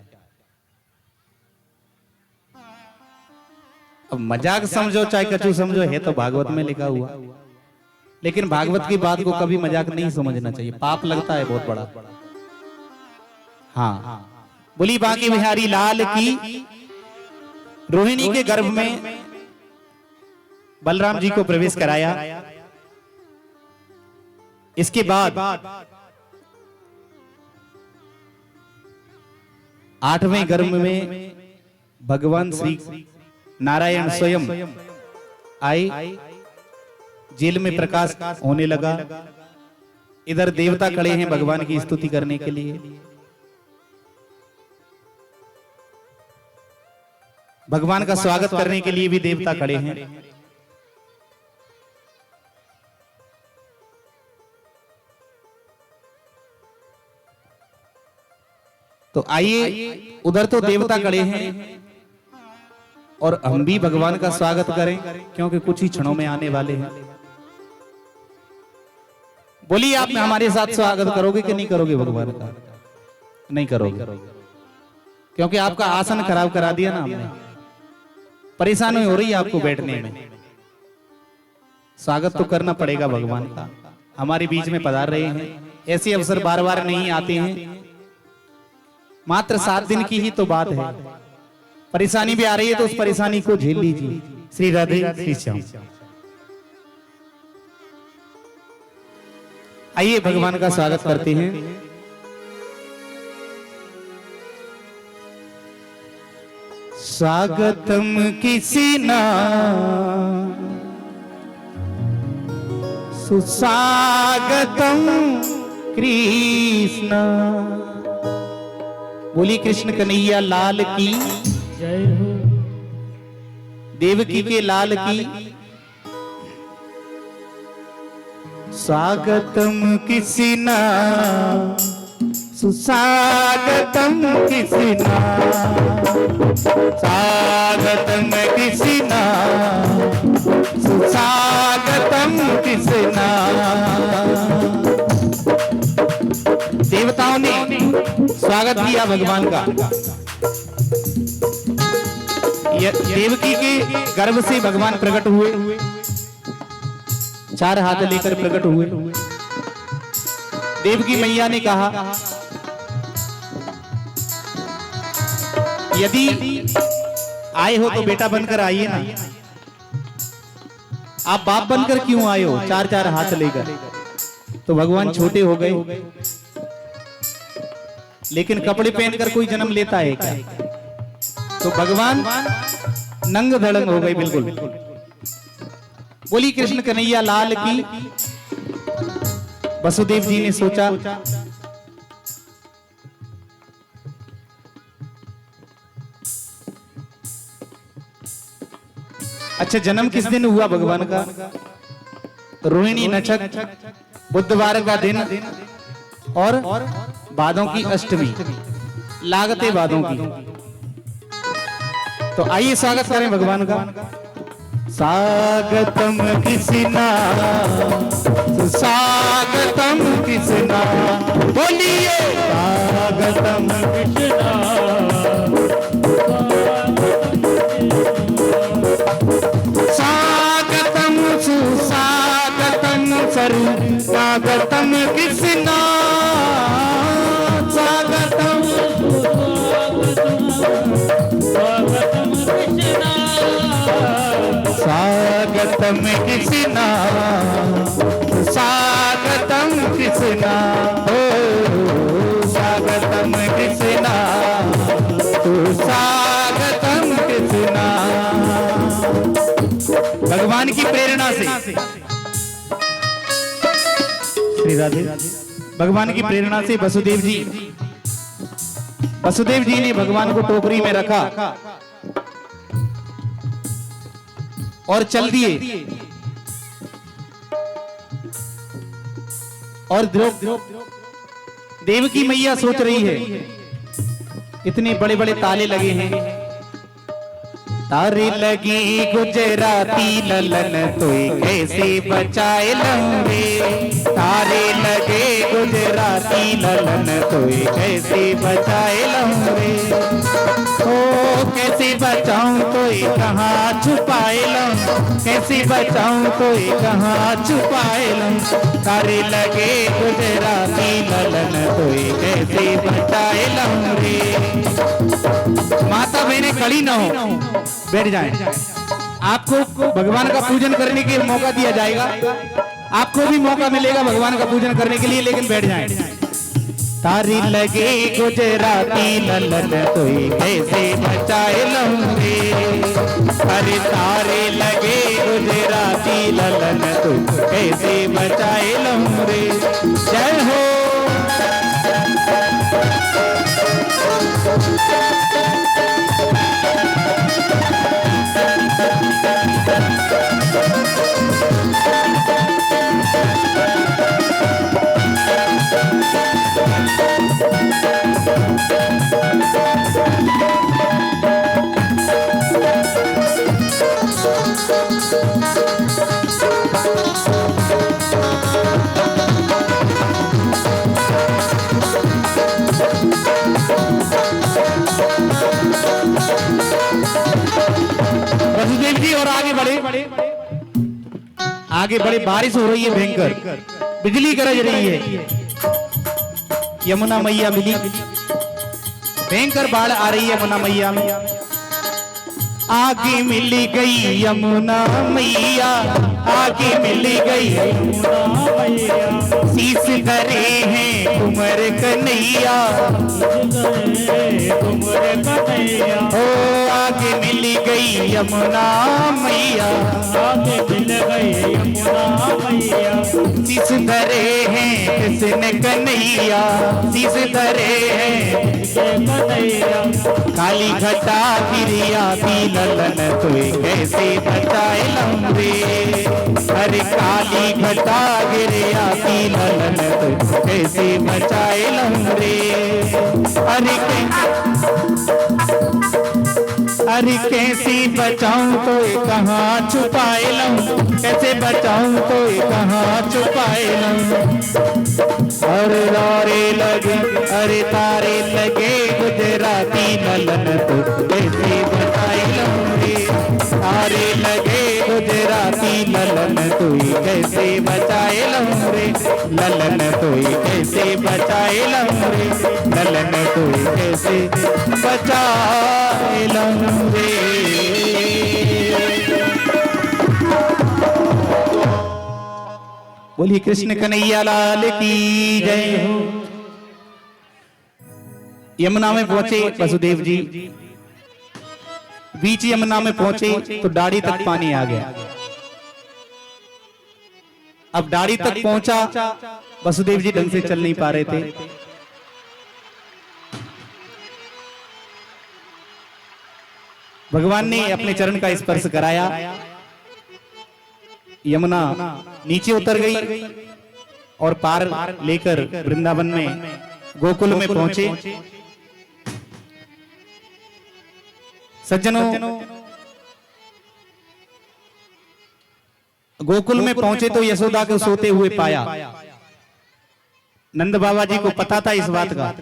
अब मजाक समझो चाहे कछु समझो, है तो भागवत में लिखा हुआ। लेकिन भागवत की बात को कभी मजाक नहीं समझना चाहिए, पाप लगता है बहुत बड़ा। हाँ, बोली बांके बिहारी लाल की। रोहिणी के गर्भ में बलराम जी को प्रवेश कराया। इसके बाद 8वें गर्भ में भगवान श्री नारायण स्वयं आए। जेल में प्रकाश होने लगा। इधर देवता खड़े हैं भगवान की स्तुति करने के लिए। भगवान का स्वागत करने के लिए भी देवता खड़े हैं। तो आइए, उधर तो देवता खड़े हैं और हम भी भगवान का स्वागत करें, क्योंकि कुछ ही क्षणों में आने वाले हैं। बोलिए, आप हमारे साथ स्वागत करोगे कि नहीं करोगे भगवान का? नहीं करोगे, क्योंकि आपका आसन खराब करा दिया ना हमने। परेशानी हो रही है आपको बैठने में। स्वागत तो करना पड़ेगा भगवान का। हमारे बीच में पधार रहे हैं, ऐसे अवसर बार बार नहीं आते हैं। मात्र 7 दिन की ही तो बात है। परेशानी भी आ रही है तो उस परेशानी को झेल लीजिए। श्री राधे श्री श्याम। आइए भगवान का स्वागत करते हैं। स्वागतम किसी ना सुस्वागतम कृष्ण। बोली कृष्ण कन्हैया लाल की जय हो। देवकी के लाल की। स्वागतम किसी ना सुस्वागतम किसी ना। स्वागतम किसी ना सुस्वागतम किसी ना। देवताओं ने स्वागत किया भगवान का। देवकी के गर्भ से भगवान प्रकट हुए। 4 हाथ लेकर प्रकट हुए। देवकी मैया ने कहा, यदि आए हो तो बेटा बनकर आइए ना। आप बाप बनकर क्यों आए हो 4-4 हाथ लेकर? तो भगवान छोटे हो गए। लेकिन कपड़े पहनकर कोई जन्म लेता है क्या? तो भगवान नंग धड़ंग हो गए बिल्कुल। बोली कृष्ण कन्हैया लाल की। वसुदेव जी ने सोचा, अच्छा जन्म किस दिन हुआ भगवान का? रोहिणी नक्षत्र, बुधवार का दिन और बादों की अष्टमी, लागते बादों की। तो आइए स्वागत करें भगवान का। स्वागतम किसी ना स्वागतम किसी ना। बोलिए स्वागतम कृष्णा स्वागतम सुस्वागतम सरू स्वागतम किसी ना। स्वागतम स्वागतम कृष्णा स्वागतम किसी ना स्वागतम किसी ना। हो स्वागतम किसी ना स्वागतम किसी ना। भगवान की प्रेरणा से, श्री राधे, भगवान की प्रेरणा से वसुदेव जी ने भगवान को टोकरी में रखा और चल दिए। और देवकी मैया सोच रही है, इतने बड़े बड़े ताले लगे हैं। तारे लगी गुजराती ललन तो कैसे बचाए लंबे। तारे लगे गुजराती गुजराती ललन तोय कैसे बचाए लऊं रे। ओ कैसे बचाऊं तोय कहाँ छुपाए लऊं, कैसे बचाऊं तोय कहाँ छुपाए लऊं। तारे लगे गुजराती ललन तोय कैसे बचाए लऊं रे। माता बहने खड़ी न हो, बैठ जाएं। आपको भगवान का पूजन करने के मौका दिया जाएगा, आपको भी मौका मिलेगा भगवान का पूजन करने के लिए, लेकिन बैठ जाएं। तारी लगे गुजराती ललन तोय कैसे बचाए लऊं रे। अरे तारे लगे गुजराती ललन तोय कैसे बचाए लऊं रे। जय हो। वसुदेव जी और आगे बढ़े, आगे बढ़े। बारिश हो रही है भयंकर, बिजली गरज रही है। यमुना मैया मिली, भयंकर बाढ़ आ रही है यमुना मैया में। आगे मिल गई यमुना मैया, आगे मिल गई यमुना मैया। शीश करे हैं कुंवर कन्हैया, कुंवर कन्हैया। ओ आगे मिल गई यमुना मैया, आगे मिल गई यमुना मैया। शीश धरे हैं कृष्ण कन्हैया, शीश धरे हैं कन्हैया। काली घटा गिरिया भी ललन तोय कैसे बचाए लऊं रे। अरे काली घटा गिरिया भी ललन तोय कैसे बचाए लऊं रे। अरे कैसे बचाऊं तो कहाँ छुपाए लऊं, कैसे बचाऊं तो कहाँ छुपाए लऊं। अरे तारे लगे, अरे तारे लगे गुजराती ललन तो कैसे बचाए लऊं रे। तारे लगे गुजराती ललन तो कैसे बचाए लऊं रे। ललन तो कैसे बचाए लऊं रे, ललन तो कैसे बचाए लऊं रे। बोलिए कृष्ण कन्हैया लाल की जय हो। यमुना में पहुंचे वसुदेव जी, बीच यमुना में पहुंचे तो दाढ़ी तक पानी आ गया। अब दाढ़ी तक पहुंचा, वसुदेव जी ढंग से चल नहीं पा रहे थे। भगवान ने अपने चरण का स्पर्श कराया, यमुना नीचे उतर गई और पार लेकर वृंदावन में गोकुल में पहुंचे। सज्जनों, गोकुल में पहुंचे तो यशोदा को सोते हुए पाया। नंद बाबा जी को पता था इस बात का।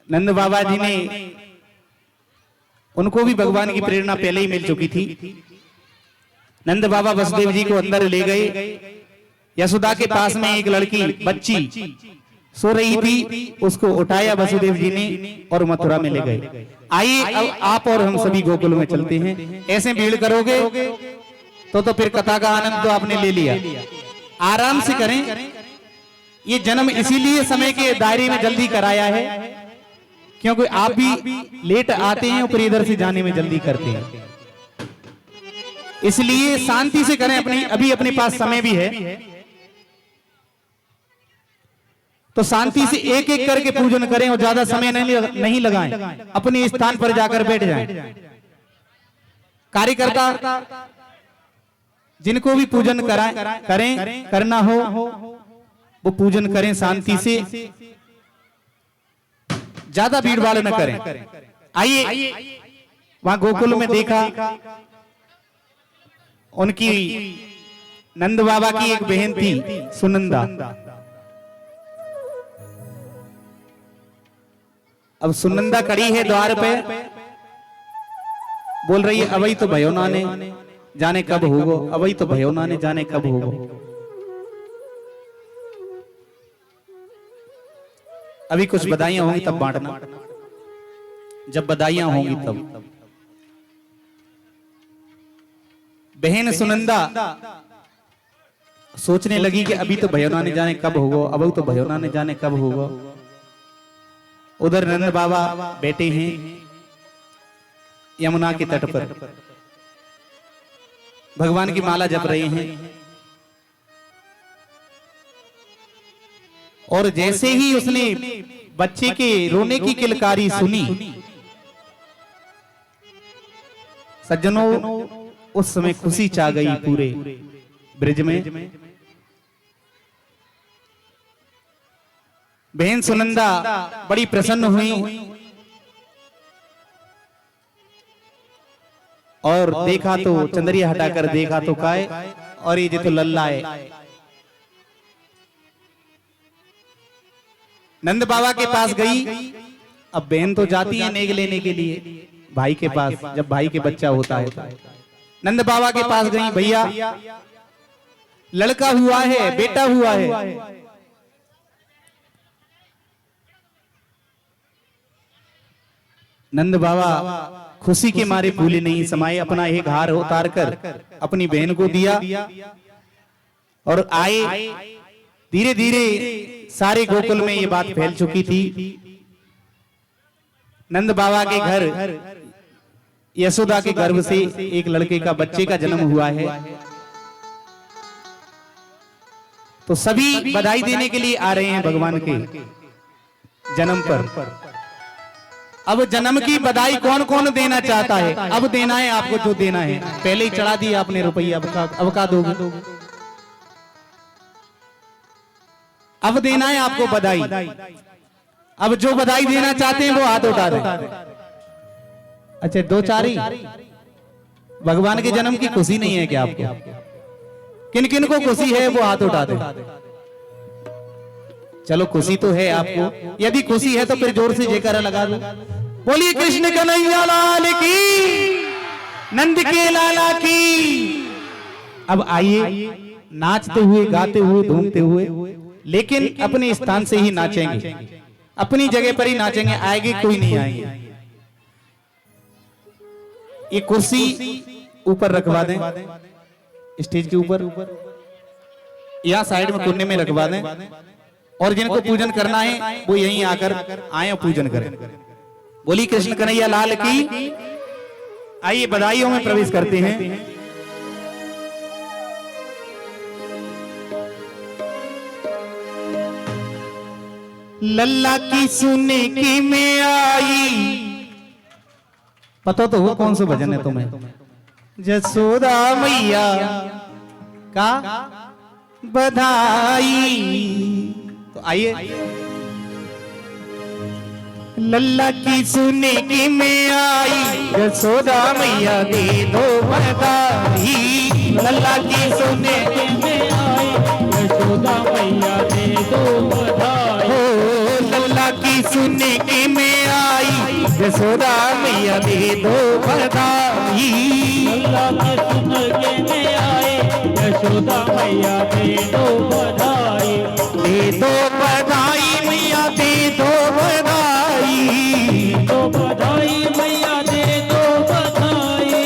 नंद बाबा जी ने, उनको भी भगवान की प्रेरणा पहले ही मिल चुकी थी। नंद बाबा वसुदेव जी को अंदर ले गए। यशोदा के पास में एक लड़की बच्ची सो रही थी, उसको उठाया वसुदेव जी ने और मथुरा में ले गए। आइए अब आप और हम सभी गोकुल में चलते हैं। ऐसे भीड़ करोगे तो फिर कथा का आनंद तो आपने ले लिया। आराम से करें। ये जन्म इसीलिए समय के दायरे में जल्दी कराया है, क्योंकि आप भी लेट आते हैं और इधर से जाने में जल्दी करते हैं। इसलिए शांति से करें। अभी अपने पास समय भी है तो शांति से एक एक करके पूजन करें और ज्यादा समय नहीं लगाएं। अपने स्थान पर जाकर बैठ जाएं। कार्यकर्ता जिनको भी पूजन करें करना हो वो पूजन करें शांति से, ज्यादा भीड़ भाड़ न करें। आइए, वहां गोकुल में देखा उनकी नंद बाबा की एक बहन थी सुनंदा। अब सुनंदा खड़ी है द्वार पे, बोल रही है अबई तो भयो नाने जाने कब होगो, अबई तो भयो नाने जाने कब होगो। अभी कुछ बधाइयां होंगी तब बांटना, जब बधाइयां होंगी तब। बहन सुनंदा सोचने लगी कि अभी तो भयोना ने जाने कब होगा, अब तो भयोना ने जाने कब होगा। उधर नंद बाबा बैठे हैं यमुना के तट पर, भगवान की माला जप रहे हैं। और जैसे ही उसने बच्चे के रोने की किलकारी सुनी, सज्जनों उस समय खुशी छा गई पूरे ब्रिज में। बहन सुनंदा बड़ी प्रसन्न हुई और देखा तो चंदरिया हटाकर देखा तो काय, और ये जो तो लल्ला है। नंद बाबा के पास गई। अब बहन तो जाती है नेग लेने के लिए भाई के पास, जब भाई के बच्चा होता है। नंद बाबा के पास गई, भैया लड़का हुआ है, बेटा हुआ है। नंद बाबा खुशी के मारे भूले नहीं समाये, अपना एक हार उतार कर अपनी बहन को दिया और आए। धीरे धीरे सारे गोकुल में ये बात फैल चुकी थी। नंद बाबा के घर यशोदा के गर्भ से एक लड़के का बच्चे का जन्म हुआ है। तो सभी बधाई देने के लिए आ रहे हैं भगवान के जन्म पर। अब जन्म की बधाई कौन कौन देना चाहता है? अब देना है आपको जो देना है। पहले ही चढ़ा दिया आपने रुपया, अब का दोगे? अब देना है आपको बधाई। अब जो बधाई देना चाहते हैं वो हाथ उठा दें। अच्छा, दो चार ही? भगवान के जन्म की खुशी नहीं है क्या आपको? किन किन को खुशी है वो हाथ उठा दे। चलो खुशी तो है आपको, यदि खुशी है तो फिर जोर से जयकारा लगा दो। बोलिए कृष्ण कन्हैया लाल की, नंद के लाला की। अब आइए नाचते हुए, गाते हुए, धूमते हुए, लेकिन अपने स्थान से ही नाचेंगे, अपनी जगह पर ही नाचेंगे। आएगी कोई नहीं आएगी। ये कुर्सी ऊपर रखवा दें, स्टेज के ऊपर, या साइड में कोने में रखवा दें। और जिनको पूजन करना है वो यहीं आकर आए और पूजन करें। बोली कृष्ण कन्हैया लाल की। आइए बधाइयों में प्रवेश करते हैं। लल्ला की सुने की में आई। पता तो हो कौन सा भजन है तुम्हें? जसोदा मैया का बधाई। तो आइए। लल्ला की सुने की में आई, जसोदा मैया दे दो बधाई। लल्ला की सुने की में आई, यशोदा मैया दे दो बधाई। हो लल्ला की सुने की में आई, जसोदा मैया दे दो बधाई। लल्ला के सुन के में आए, यशोदा मैया दे दो बधाई। दे दो बधाई मैया दे दो बधाई। दो बधाई मैया दे दो बधाई।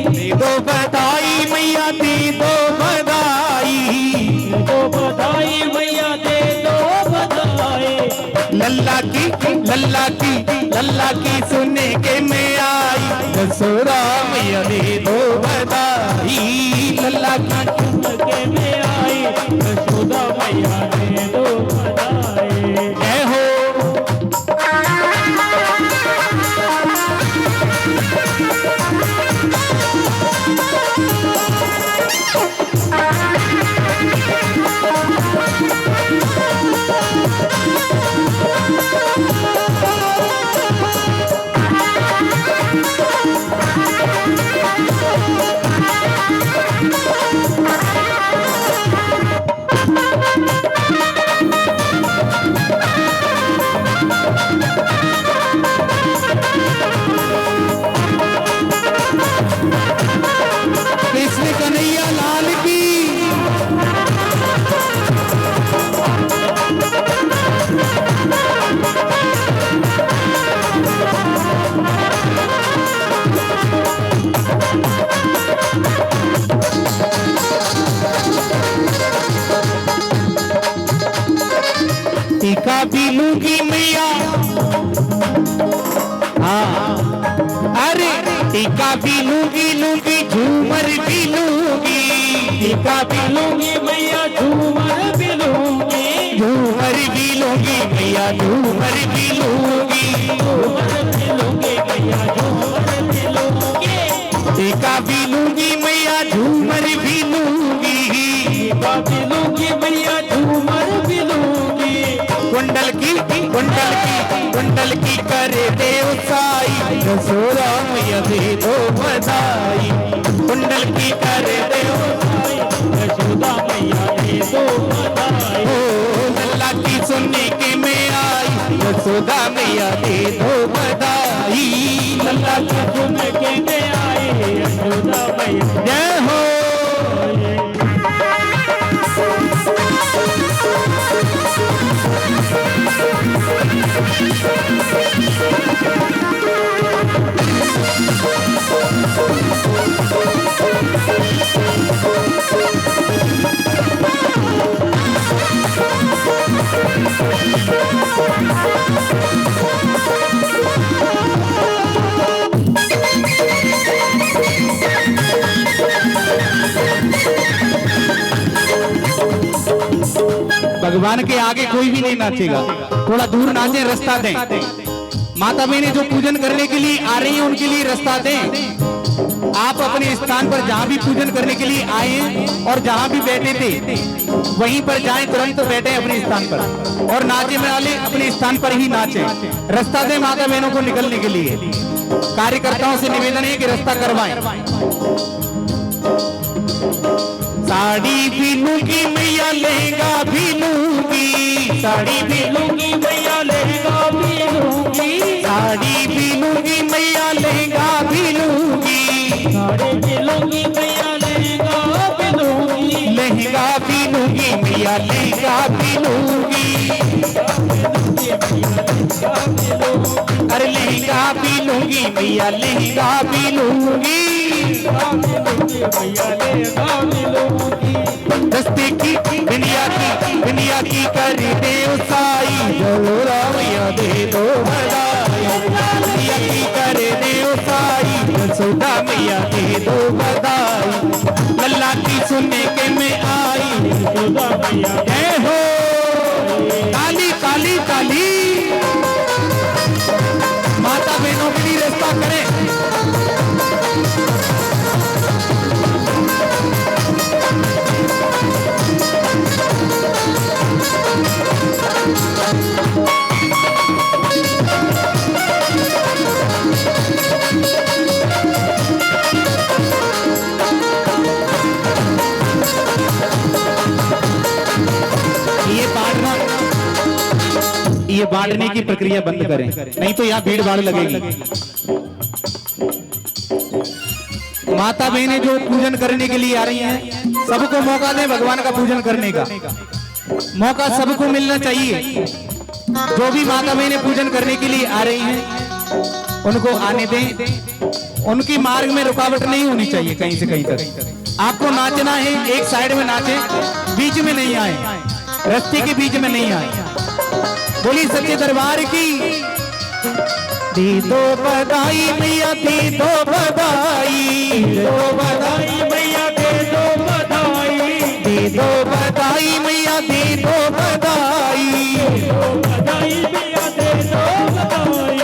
दे दो बधाई मैया दे दो बधाई। दो बधाई मैया दे दो बधाई। लल्ला की लल्ला की लल्ला की सुने के में आई, जसोदा मैया दे दो बधाई। लल्ला की सुन के में आई, यशोदा मैया दे दो बधाई। जय हो। टीका भी लूंगी मैया, हाँ अरे टीका भी लूंगी लूंगी, झूमर भी लूंगी, टीका भी लूंगी मैया, झूमर भी लूंगी, झूमर भी लूंगी मैया, झूमर भी लूंगी, झूमर भी लूंगी मैया, झूमर भी लूंगी, टीका भी लूंगी मैया, झूमर भी लूंगी, टीका भी लूंगी मैया, झूमर भी लूंगी, कुंडल की कुंडल की कुंडल की करे देव साई, यशोदा मैया दे दो बधाई, कुंडल की करे देव साई, यशोदा मैया दे दो बधाई, लल्ला की सुनने के में आई, यशोदा मैया दे दो बधाई, लल्ला की सुन के में आई, यशोदा मैया जय हो। भगवान के आगे कोई भी नहीं नाचेगा, थोड़ा दूर नाचे, रास्ता दें। माता बहनें जो पूजन करने के लिए आ रही हैं उनके लिए रास्ता दें। आप अपने स्थान पर जहां भी पूजन करने के लिए आए हैं और जहां भी बैठे थे वहीं पर जाएं, तुरंत बैठे अपने स्थान पर और नाचे वाले अपने स्थान पर ही नाचे। रास्ता दें माता बहनों को निकलने के लिए। कार्यकर्ताओं से निवेदन है कि रास्ता करवाएं। साड़ी भी लूंगी मैया, लहंगा भी लूंगी, साड़ी भी लूंगी मैया, लहंगा भी लूंगी, साड़ी भी लूंगी मैया, लहंगा भी लूंगी, साड़ी भी लूंगी मैया, लहंगा भी लूंगी, लहंगा भी लूंगी मैया, लहंगा भी लूंगी, अरे लहंगा भी लूंगी मैया, लहंगा भी लूंगी, रस्ते की दुनिया की कर दे साई, यशोदा मैया दे दो बधाई, दुनिया की कर दे साई, यशोदा मैया दे दो बधाई, लल्ला की सुनने के में आई, यशोदा मैया जय हो। काली काली काली माता बहनों के लिए रास्ता करें। ये बांटने की प्रक्रिया बंद करें, नहीं तो यहाँ भीड़ भाड़ लगेगी। माता बहनें जो पूजन करने के लिए आ रही हैं, सबको मौका दें भगवान का पूजन करने का। मौका सबको मिलना चाहिए। जो भी माता बहनें पूजन करने के लिए आ रही हैं उनको आने दें। उनके मार्ग में रुकावट नहीं होनी चाहिए कहीं से कहीं तक। आपको नाचना है, एक साइड में नाचे, बीच में नहीं आए, रास्ते के बीच में नहीं आए। बोली सच्चे दरबार की दी दो बधाई मैया, दी दो बधाई, दो बधाई मैया, दे दो बधाई, दी दो बधाई मैया, दी दो बधाई, दो बधाई मैया, दे दो बधाई,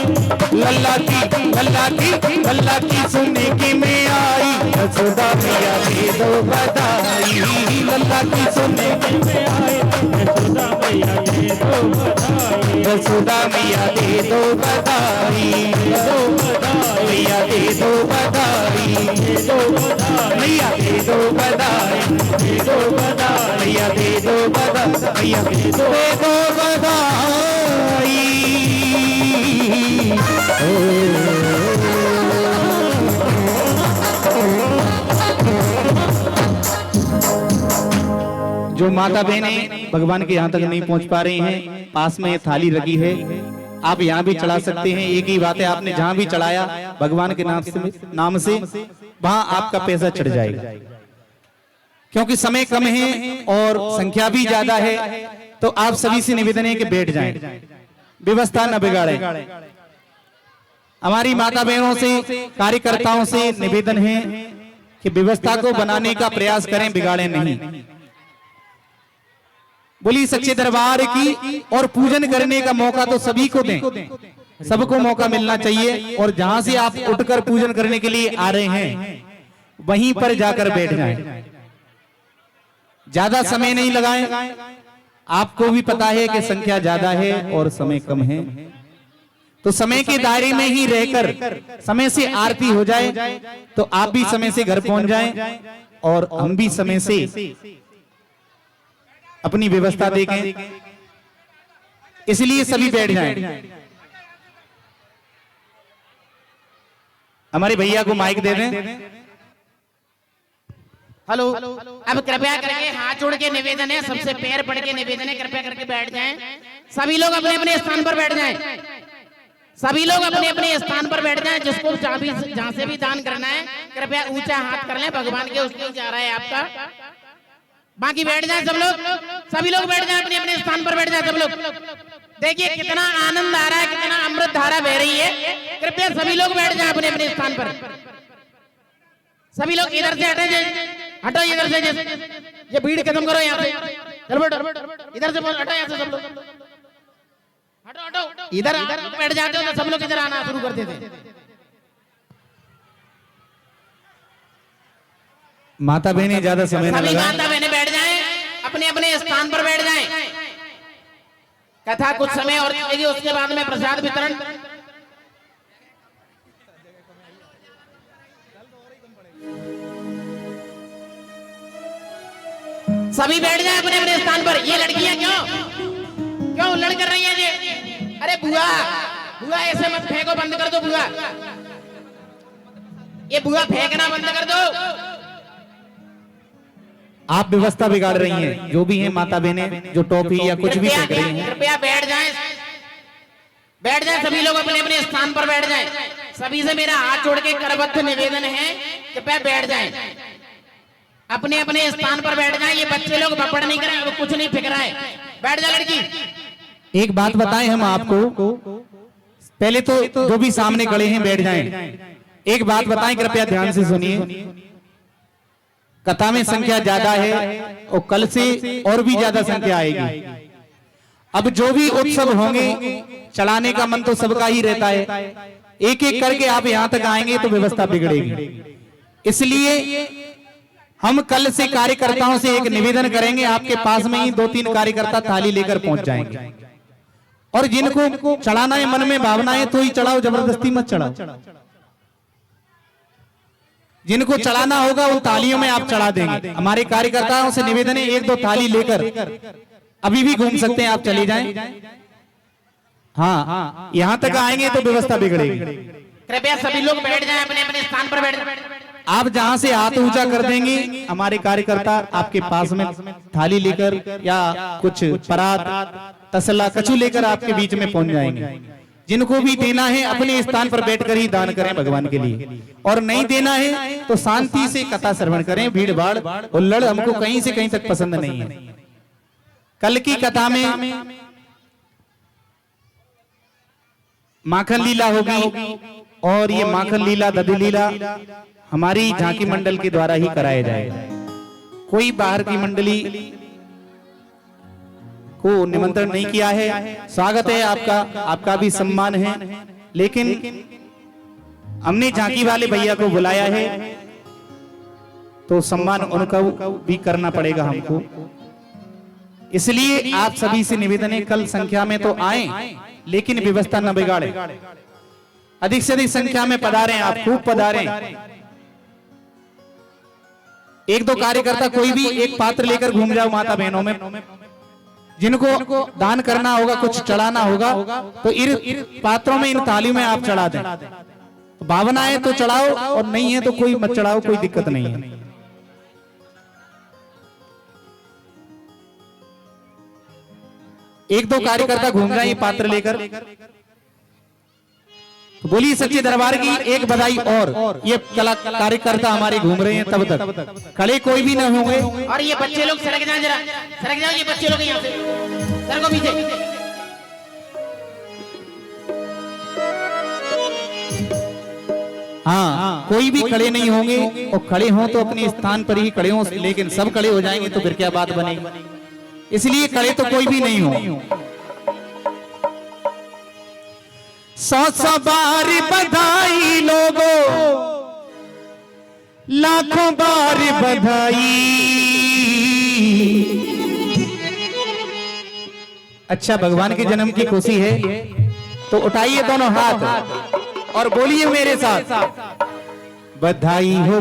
लल्ला की सुनने की में आई, यशोदा मैया दे दो बधाई, लल्ला की सुनने की में आई, यशोदा मैया दे दो बधाई, यशोदा मैया दे दो बधाई, दो बधाई मैया दे दो बधाई, दो बधाई मैया दे दो बधाई, दो बधाई मैया दे दो बधाई, मैया दे दो बधाई। जो माता बहनें भगवान के यहाँ तक नहीं पहुँच पा रही हैं, पास में ये थाली रखी है, आप यहाँ भी चढ़ा सकते हैं। एक ही बात है, आपने जहाँ भी चढ़ाया भगवान के नाम से वहां आपका पैसा चढ़ जाएगा। क्योंकि समय कम है और संख्या भी ज्यादा है, तो आप सभी से निवेदन है कि बैठ जाएं, व्यवस्था न बिगाड़ें। हमारी माता बहनों से, कार्यकर्ताओं से निवेदन है कि व्यवस्था को बनाने का प्रयास करें, बिगाड़ें नहीं। बोली सच्चे दरबार की। और पूजन करने का मौका तो सभी को दें, सबको मौका मिलना चाहिए। और जहां से आप उठकर पूजन करने के लिए आ रहे हैं वहीं पर जाकर बैठ जाएं, ज्यादा समय नहीं लगाएं। आपको भी पता है कि संख्या ज्यादा है और समय कम है, तो समय के दायरे में ही रहकर समय से आरती हो जाए तो आप भी समय से घर पहुंच जाएं और हम भी समय से अपनी व्यवस्था देखें। इसलिए सभी बैठ जाएं। हमारे भैया को माइक दे दें। हेलो, अब कृपया करके हाथ जोड़ के निवेदन है, सबसे पैर पड़ के निवेदन है, कृपया करके बैठ जाएं। सभी लोग अपने अपने स्थान पर बैठ जाएं। सभी लोग अपने अपने स्थान पर बैठ जाएं। जिसको जहां से भी दान करना है कृपया ऊंचा हाथ कर लें, भगवान के उसके जा रहा है आपका। बाकी बैठ जाएं सब लोग, सभी लोग बैठ जाएं, अपने अपने स्थान पर बैठ जाएं सब लोग। देखिए कितना आनंद आ रहा है, कितना अमृत धारा बह रही है। कृपया सभी लोग बैठ जाएं अपने अपने स्थान पर। सभी लोग इधर से हटो इधर से, ये भीड़ खत्म करो यहाँ से। इधर से हटो यहाँ से सब लोग, हटो हटो। इधर बैठ जाते हो तो सब लोग इधर आना शुरू कर देते। माता बहनें ज्यादा समय न सभी लगाएं। माता बहनें बैठ जाएं, अपने अपने स्थान पर बैठ जाएं। कथा कुछ समय और चलेगी, उसके बाद में प्रसाद वितरण। सभी बैठ जाएं अपने अपने स्थान पर। ये लड़कियां क्यों लड़ कर रही हैं ये? अरे बुआ बुआ ऐसे मत फेंको, बंद कर दो बुआ, ये बुआ फेंकना बंद कर दो। आप व्यवस्था बिगाड़ रही हैं, जो भी हैं माता बहनें जो टॉफी या कुछ भी फेंक रही हैं। कृपया बैठ जाएं, बैठ जाएं सभी लोग अपने अपने स्थान पर बैठ जाएं। सभी से मेरा हाथ जोड़ के करबद्ध निवेदन है, कृपया बैठ जाएं, अपने अपने स्थान पर बैठ जाएं। ये बच्चे लोग बपड़ नहीं कर रहे, कुछ नहीं फेंक रहा है। बैठ जा लड़की। एक बात बताएं हम आपको, पहले तो जो भी सामने खड़े हैं बैठ जाएं। एक बात बताएं, कृपया ध्यान से सुनिए। कथा में संख्या ज्यादा है और कल से और भी ज्यादा संख्या आएगी। अब जो भी उत्सव होंगे चलाने का मन तो सबका ही रहता है, एक एक करके आप यहां तक आएंगे तो व्यवस्था बिगड़ेगी। इसलिए हम कल से कार्यकर्ताओं से एक निवेदन करेंगे, आपके पास में ही 2-3 कार्यकर्ता थाली लेकर पहुंच जाएंगे। और जिनको चढ़ाना है, मन में भावना है तो ही चढ़ाओ, जबरदस्ती मत चढ़ाओ। जिनको चढ़ाना होगा उन थालियों में आप चढ़ा देंगे। हमारे कार्यकर्ताओं से निवेदन है, 1-2 थाली लेकर अभी भी घूम सकते हैं, आप चले जाएं। हाँ, यहां तक आएंगे तो व्यवस्था बिगड़ेगी। कृपया सभी लोग बैठ जाएं, अपने अपने स्थान पर बैठ जाएं। आप जहां से हाथ ऊंचा कर देंगे, हमारे कार्यकर्ता आपके पास में थाली लेकर या कुछ परात, तसला, कछु लेकर आपके बीच में पहुंच जाएंगे। जिनको भी देना है अपने स्थान पर बैठकर ही दान करें भगवान के लिए, और नहीं देना है तो शांति से कथा श्रवण करें। भीड़ भाड़ हुल्लड़ हमको कहीं से कहीं तक पसंद नहीं है। कल की कथा में माखन लीला होगी और ये माखन लीला, दधी लीला हमारी झांकी मंडल के द्वारा ही कराया जाएगा। कोई बाहर की मंडली को निमंत्रण नहीं किया है। स्वागत है आपका, आपका भी सम्मान है, लेकिन हमने झांकी वाले भैया को बुलाया है तो सम्मान उनका भी करना पड़ेगा हमको। इसलिए आप सभी से निवेदन है, कल संख्या में तो आए लेकिन व्यवस्था न बिगाड़े। अधिक से अधिक संख्या में पधारें, आप खूब पधारें। 1-2 कार्यकर्ता कोई भी एक पात्र लेकर घूम जाओ माता बहनों में। जिनको दान करना होगा, कुछ चढ़ाना होगा तो इन पात्रों में, इन थालियों में आप चढ़ा दें। तो भावना है तो चढ़ाओ और नहीं है तो कोई मत चढ़ाओ, कोई दिक्कत नहीं है। एक दो कार्यकर्ता घूम रहे हैं पात्र लेकर। तो बोलिए सच्चे दरबार की एक बधाई। और ये कार्यकर्ता हमारे घूम रहे हैं तब तक, खड़े कोई भी न होंगे। और ये बच्चे लोग सरक जाओ, जरा सरक जाओ, ये बच्चे लोग यहाँ से। चलो पीछे। हाँ, कोई भी खड़े नहीं होंगे, और खड़े हों तो अपने स्थान पर ही खड़े हों, लेकिन सब खड़े हो जाएंगे तो फिर क्या बात बनेगी। इसलिए खड़े तो कोई भी नहीं हो। 100 बार बधाई लोगों, लाखों बार बधाई। अच्छा, भगवान के जन्म की खुशी है तो उठाइए दोनों हाथ और बोलिए मेरे साथ, बधाई हो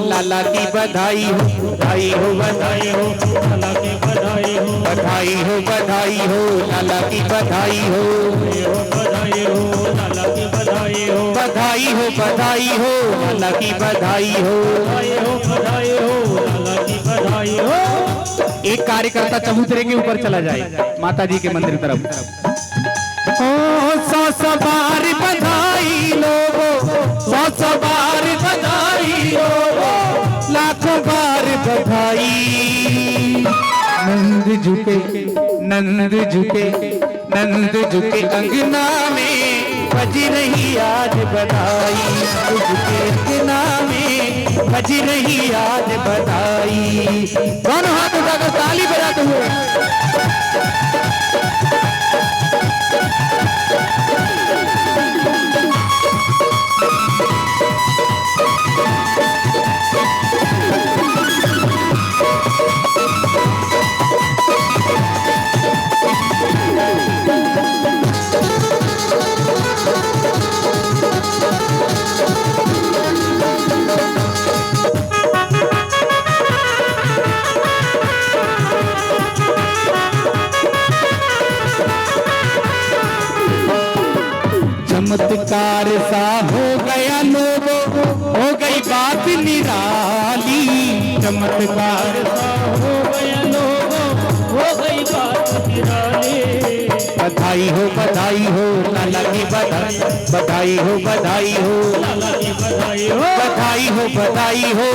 लाला की बधाई हो, बधाई हो लाला की बधाई हो, बधाई हो लाला की बधाई हो, बधाई हो लाला की बधाई हो, बधाई हो लाला की बधाई हो। बधाई हो लाला की बधाई हो। एक कार्यकर्ता चबूतरे के ऊपर चला जाए माता जी के मंदिर तरफ। 100 बार बधाई लोगों, 100 बार बधाई लोगों, लाखों बार बधाई। नंद झुके अंगना में बज रही आज बधाई, झुके अंगना में बज रही आज बधाई। दोनों हाथ उठाकर ताली बजाते हुए चमत्कार सा हो गया लोगों, हो गई बात निराली। चमत्कार सा हो गया लोगों, हो गई बात निराली। बधाई हो लाला की बधाई, बधाई हो लाला की बधाई हो, बधाई हो बधाई हो।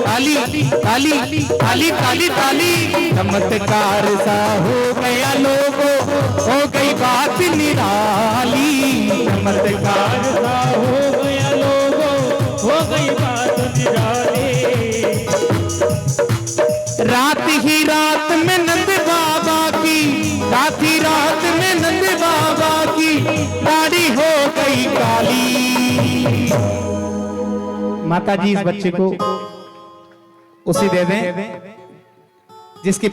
ताली ताली ताली ताली ताली। चमत्कार सा हो गया लोगों, हो गई बात निराली। चमत्कार सा हो गया लोगों, हो गई बात निराली। रात ही रात में नंद बाबा की, रात ही रात में नंद बाबा की दाढ़ी हो गई काली। माता जी इस बच्चे को उसे दे दें जिसके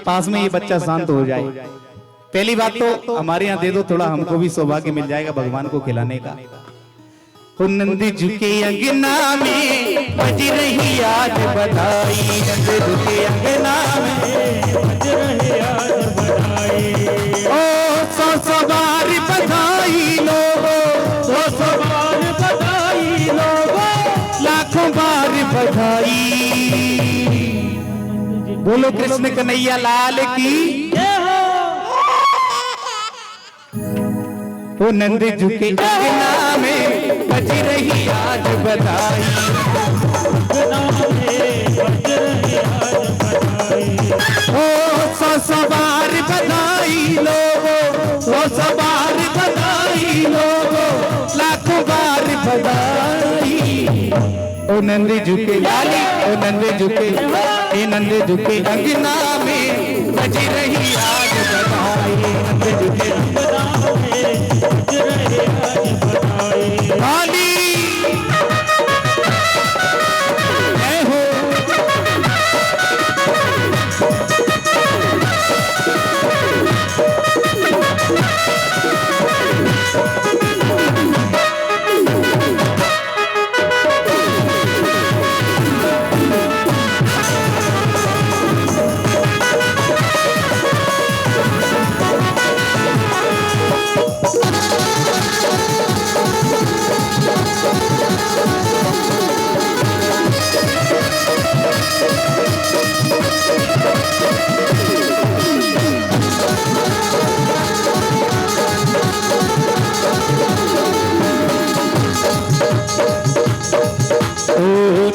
पास में ये बच्चा शांत हो जाए। पहली बात तो हमारे यहाँ दे दो, थोड़ा हमको भी सौभाग्य मिल जाएगा भगवान को खिलाने का। नंद झुके अंगना में बज रही आज बधाई, नंद झुके अंगना में बज रही आज बधाई। ओ 100 बार बधाई लोगों, 100 बार बधाई लोगों, लाखों बार बधाई। बोलो कृष्ण कन्हैया लाल की। ओ नंद झुके अंगना में बज रही आज बधाई, ओ 100 बार बधाई लोगों, 100 बार बधाई लोगों, लाखों बार बधाई। ओ नंद झुके लाली, ओ नंद झुके, ए नंद झुके अंगना में बज रही आज बधाई। नंद झुके अंगना में बज रही आज बधाई। लाली जय हो।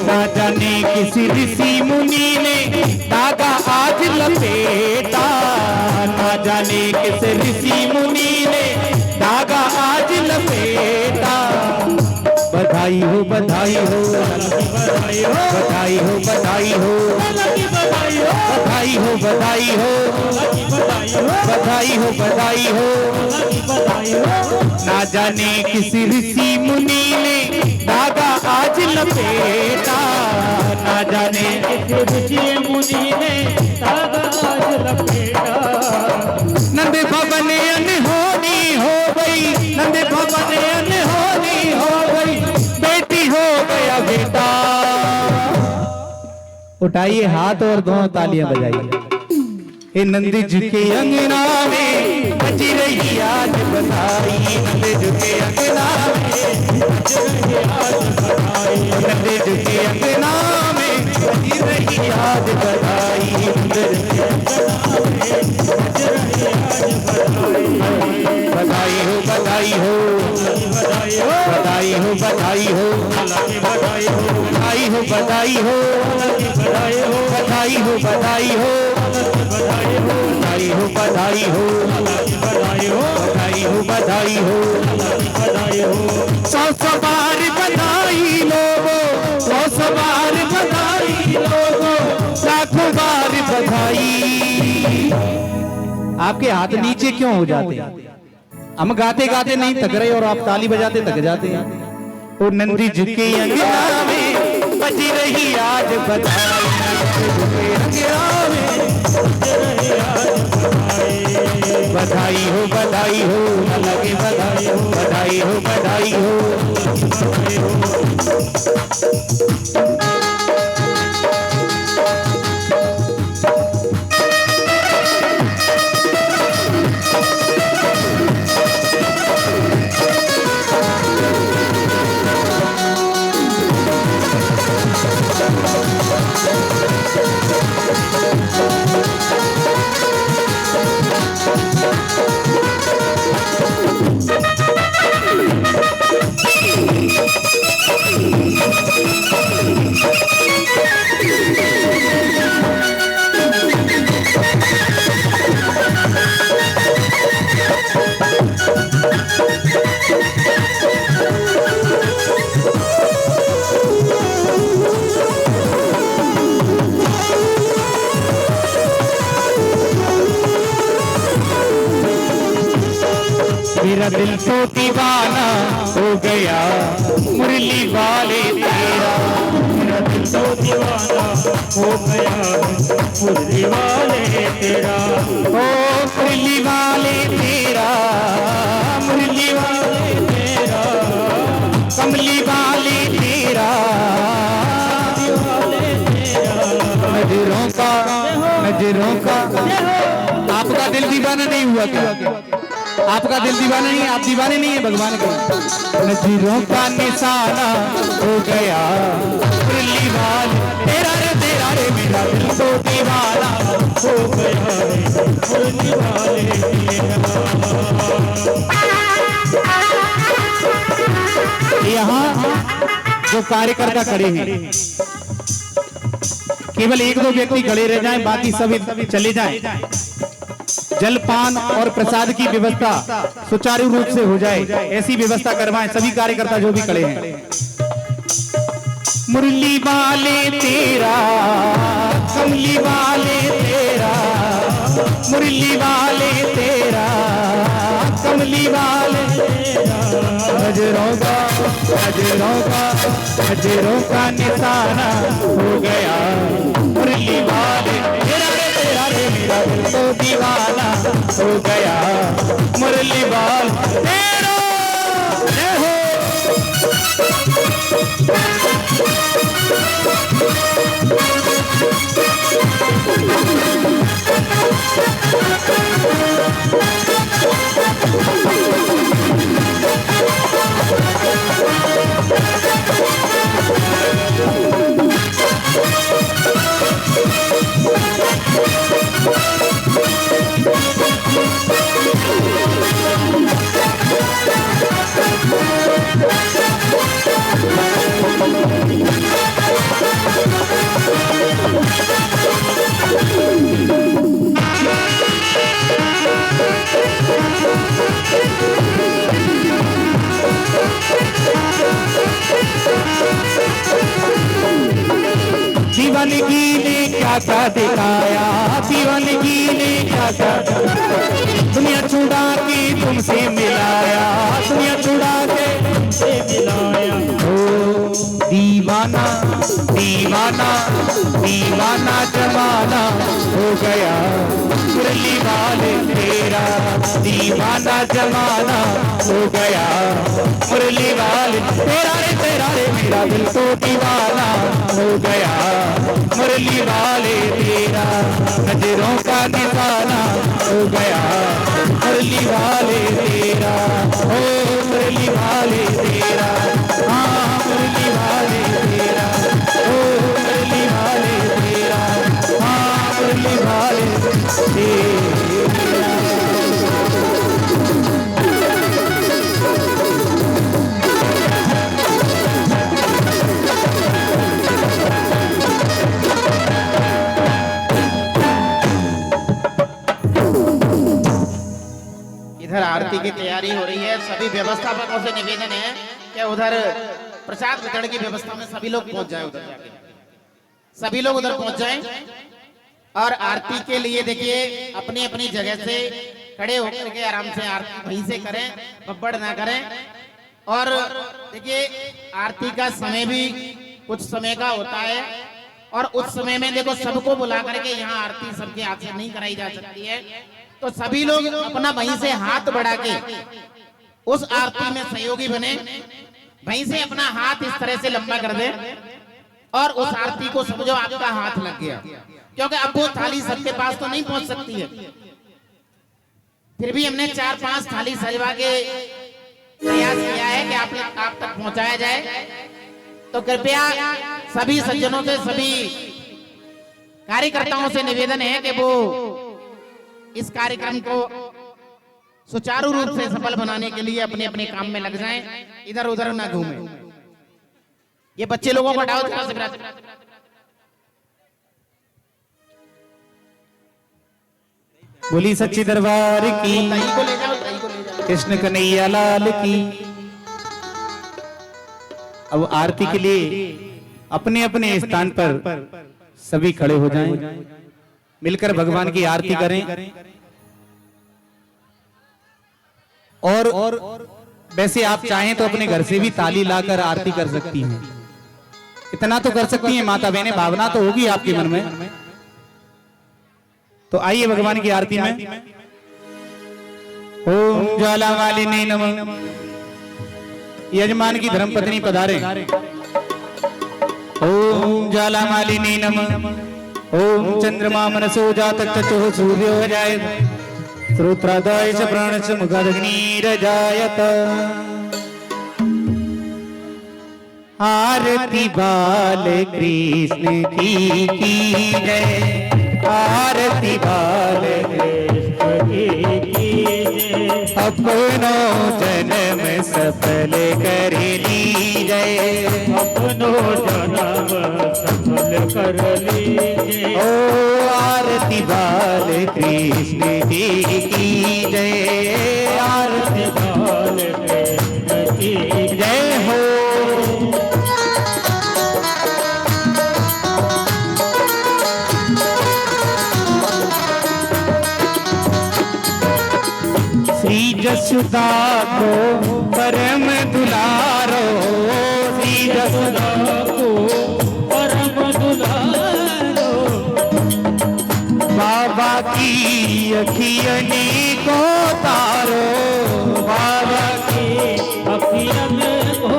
ना जाने किसी ऋषि मुनि ने धागा आज लपेटा, जाने किस ऋषि मुनि ने धागा आज लपेटा। बधाई हो बधाई हो बधाई हो बधाई हो बधाई हो बधाई हो बधाई हो बधाई हो बधाई हो बधाई हो बधाई हो। ना जाने किस ऋषि मुनि ने धागा आज लपेटा। ना जाने ऋषि मुनि ने धागा आज लपेटा। नंद भवन अनहोनी हो गई, नंद भवन अनहोनी हो गई, बेटी हो गया बेटा। उठाइए हाथ और दोनों तालियां बजाइए। हे नंद जी के अंगना में बज रही आज बधाई। नंद जी के अंगना में बज रही आज बधाई। नंद जी के अंगना में बज रही आज बधाई। नंद जी के अंगना में बज रही आज बधाई। बधाई हो बधाई हो बधाई हो बधाई हो बधाई हो बधाई हो बधाई हो बधाई हो बधाई हो बधाई हो बधाई हो बधाई हो बधाई हो बधाई हो बधाई हो बधाई हो बधाई हो बधाई हो। 100 बार बधाई लोगो, 100 बार बधाई लोगो, लाखों बार बधाई। आपके हाथ नीचे क्यों हो जाते हैं? हम गाते गाते नहीं थक रहे और आप ताली बजाते थक जाते हैं। ओ नंदी जी के अंगना में बज रही आज बधाई। बधाई हो बधाई हो लगे बधाई हो बधाई हो बधाई हो। मेरा दिल तो दीवाना हो गया मुरली वाले तेरा। मेरा दिल तो दीवाना हो गया मुरली वाले तेरा। ओ मुरली वाले तेरा, मुरली वाले तेरा कमली वाले तेरा। नजरों का नजरों का आपका दिल दीवाना नहीं हुआ क्या? आपका दिल दीवाना नहीं, आप दीवाने नहीं है भगवान का। नजरों का निशाना हो गया मुरली वाले तेरा रे तेरा रे। मेरा दिल तो दीवाना हो गया मुरली वाले तेरा। यहाँ जो कार्यकर्ता खड़े हैं केवल 1-2 व्यक्ति खड़े रह जाएं, बाकी सभी चले जाएं। जलपान और प्रसाद की व्यवस्था सुचारू रूप से हो जाए, ऐसी व्यवस्था करवाएं सभी कार्यकर्ता जो भी खड़े हैं। मुरली वाले तेरा, कमली वाले तेरा, मुरली वाले तेरा, कमली वाले तेरा। नजरों का नजरों का निशाना हो गया मुरली वाले तेरा रे तेरा रे। मेरा दिल तो दीवाना हो गया मुरली वाले तेरा। जय हो। दीवानगी ने क्या क्या दिखाया, दीवानगी ने क्या क्या, दुनिया छुड़ा के तुमसे मिलाया, दुनिया छुड़ा के तुमसे मिलाया। ओ दीवाना दीवाना दीवाना जमाना हो गया, मुरली वाले तेरा दीवाना जमाना हो गया, मुरली वाले तेरा रे मेरा दिल तो दीवाना हो गया, मुरली वाले तेरा नजरों का निशाना हो गया, मुरली वाले तेरा, ओ मुरली वाले तेरा, हाँ मुरली वाले तेरा, ओ मुरली वाले तेरा, हाँ मुरली वाले तेरा। इधर आरती की तैयारी हो रही है। सभी व्यवस्थापकों से निवेदन है कि उधर प्रसाद वितरण की व्यवस्था में सभी लोग पहुंच जाएं, उधर जाके सभी लोग उधर पहुंच जाएं और आरती के लिए देखिए अपनी अपनी जगह से खड़े होकर के आराम से आरती वहीं से करें, बब्बड़ ना करें। और देखिए आरती का समय भी कुछ समय का होता है और उस समय में देखो सबको बुला करके यहाँ आरती सबके हाथ से नहीं कराई जा सकती है, तो सभी लोग अपना वहीं से हाथ बढ़ा के उस आरती में सहयोगी बने, वहीं से अपना हाथ इस तरह से लंबा कर दे और उस आरती को समझो आपका हाथ लग गया, क्योंकि अब वो थाली सबके पास तो नहीं पहुंच सकती है। फिर भी हमने 4-5 थाली सजवा के प्रयास किया है कि आप तक पहुंचाया जाए। तो कृपया सभी सज्जनों से, सभी कार्यकर्ताओं से निवेदन है कि वो इस कार्यक्रम को सुचारू रूप से सफल बनाने के लिए अपने अपने काम में लग जाएं, इधर उधर ना घूमें। ये बच्चे लोगों को हटाओ थोड़ा सा। बोली सच्ची दरबार की, दही को ले जाओ, दही को ले जाओ। कृष्ण कन्हैया लाल की। अब आरती के लिए अपने अपने स्थान पर सभी खड़े हो जाएं, मिलकर भगवान की आरती करें। और वैसे आप चाहें तो अपने घर से भी ताली लाकर आरती कर सकती हैं, इतना तो कर सकती हैं माता बहनें, भावना तो होगी आपके मन में। तो आइए भगवान की आरती में। ओम ज्वाला मालिनी नमः। यजमान की धर्मपत्नी पधारे। ओम ज्वाला मालिनी नमः। ओम चंद्रमा मनसो जातक चतुः सूर्यो जायत श्रोत्रादय च प्राणश्च मुखादग्निरजायत। आरती बाल कृष्ण की जय, आरती बाल कृष्ण की जय। अपनो जन्म सफल कर लीजिए, अपनो जन्म सफल कर लीजिए। ओ आरती बाल कृष्ण की जय, आरती बाल कृष्ण की जय हो। श्री जसुदा को परम दुलारो, श्री जसुदा को परम दुलारो। बाबा की अखियनी को तारो, बाबा की अखियन को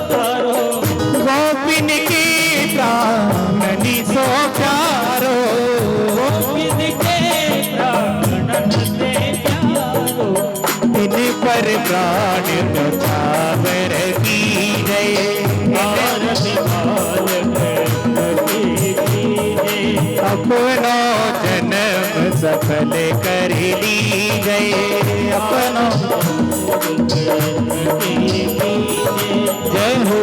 तारो। गोपिन के प्राणनी सो प्यारो, गोपिन के प्राणन से प्यारो। इन पर प्राण बचावर की जय, आरती बाल कृष्ण की जय। अपनो जन्म सफल कर लीजिए, अपनो जय हो।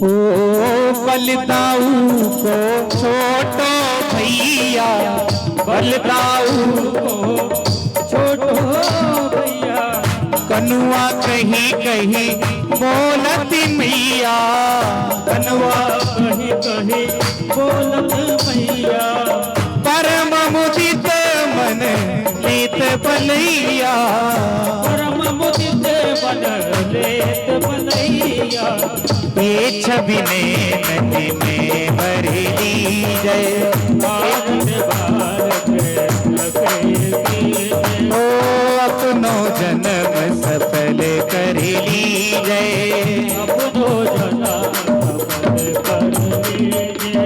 ओ बलदाऊ को छोटो भैया, बलदाऊ को छोटो भैया, कनुआ कहीं कहीं बोलती मैया, कनुआ कही कही बोलत मैया, परम मुदित मन लेत बलैया, परम मुदित बन लेत बलैया, ये छवि नदी में भरली जय, भारत भारत ओ अपनो जन्म सफल कर लीजिए, अपनो जना सफल कर लीजिए।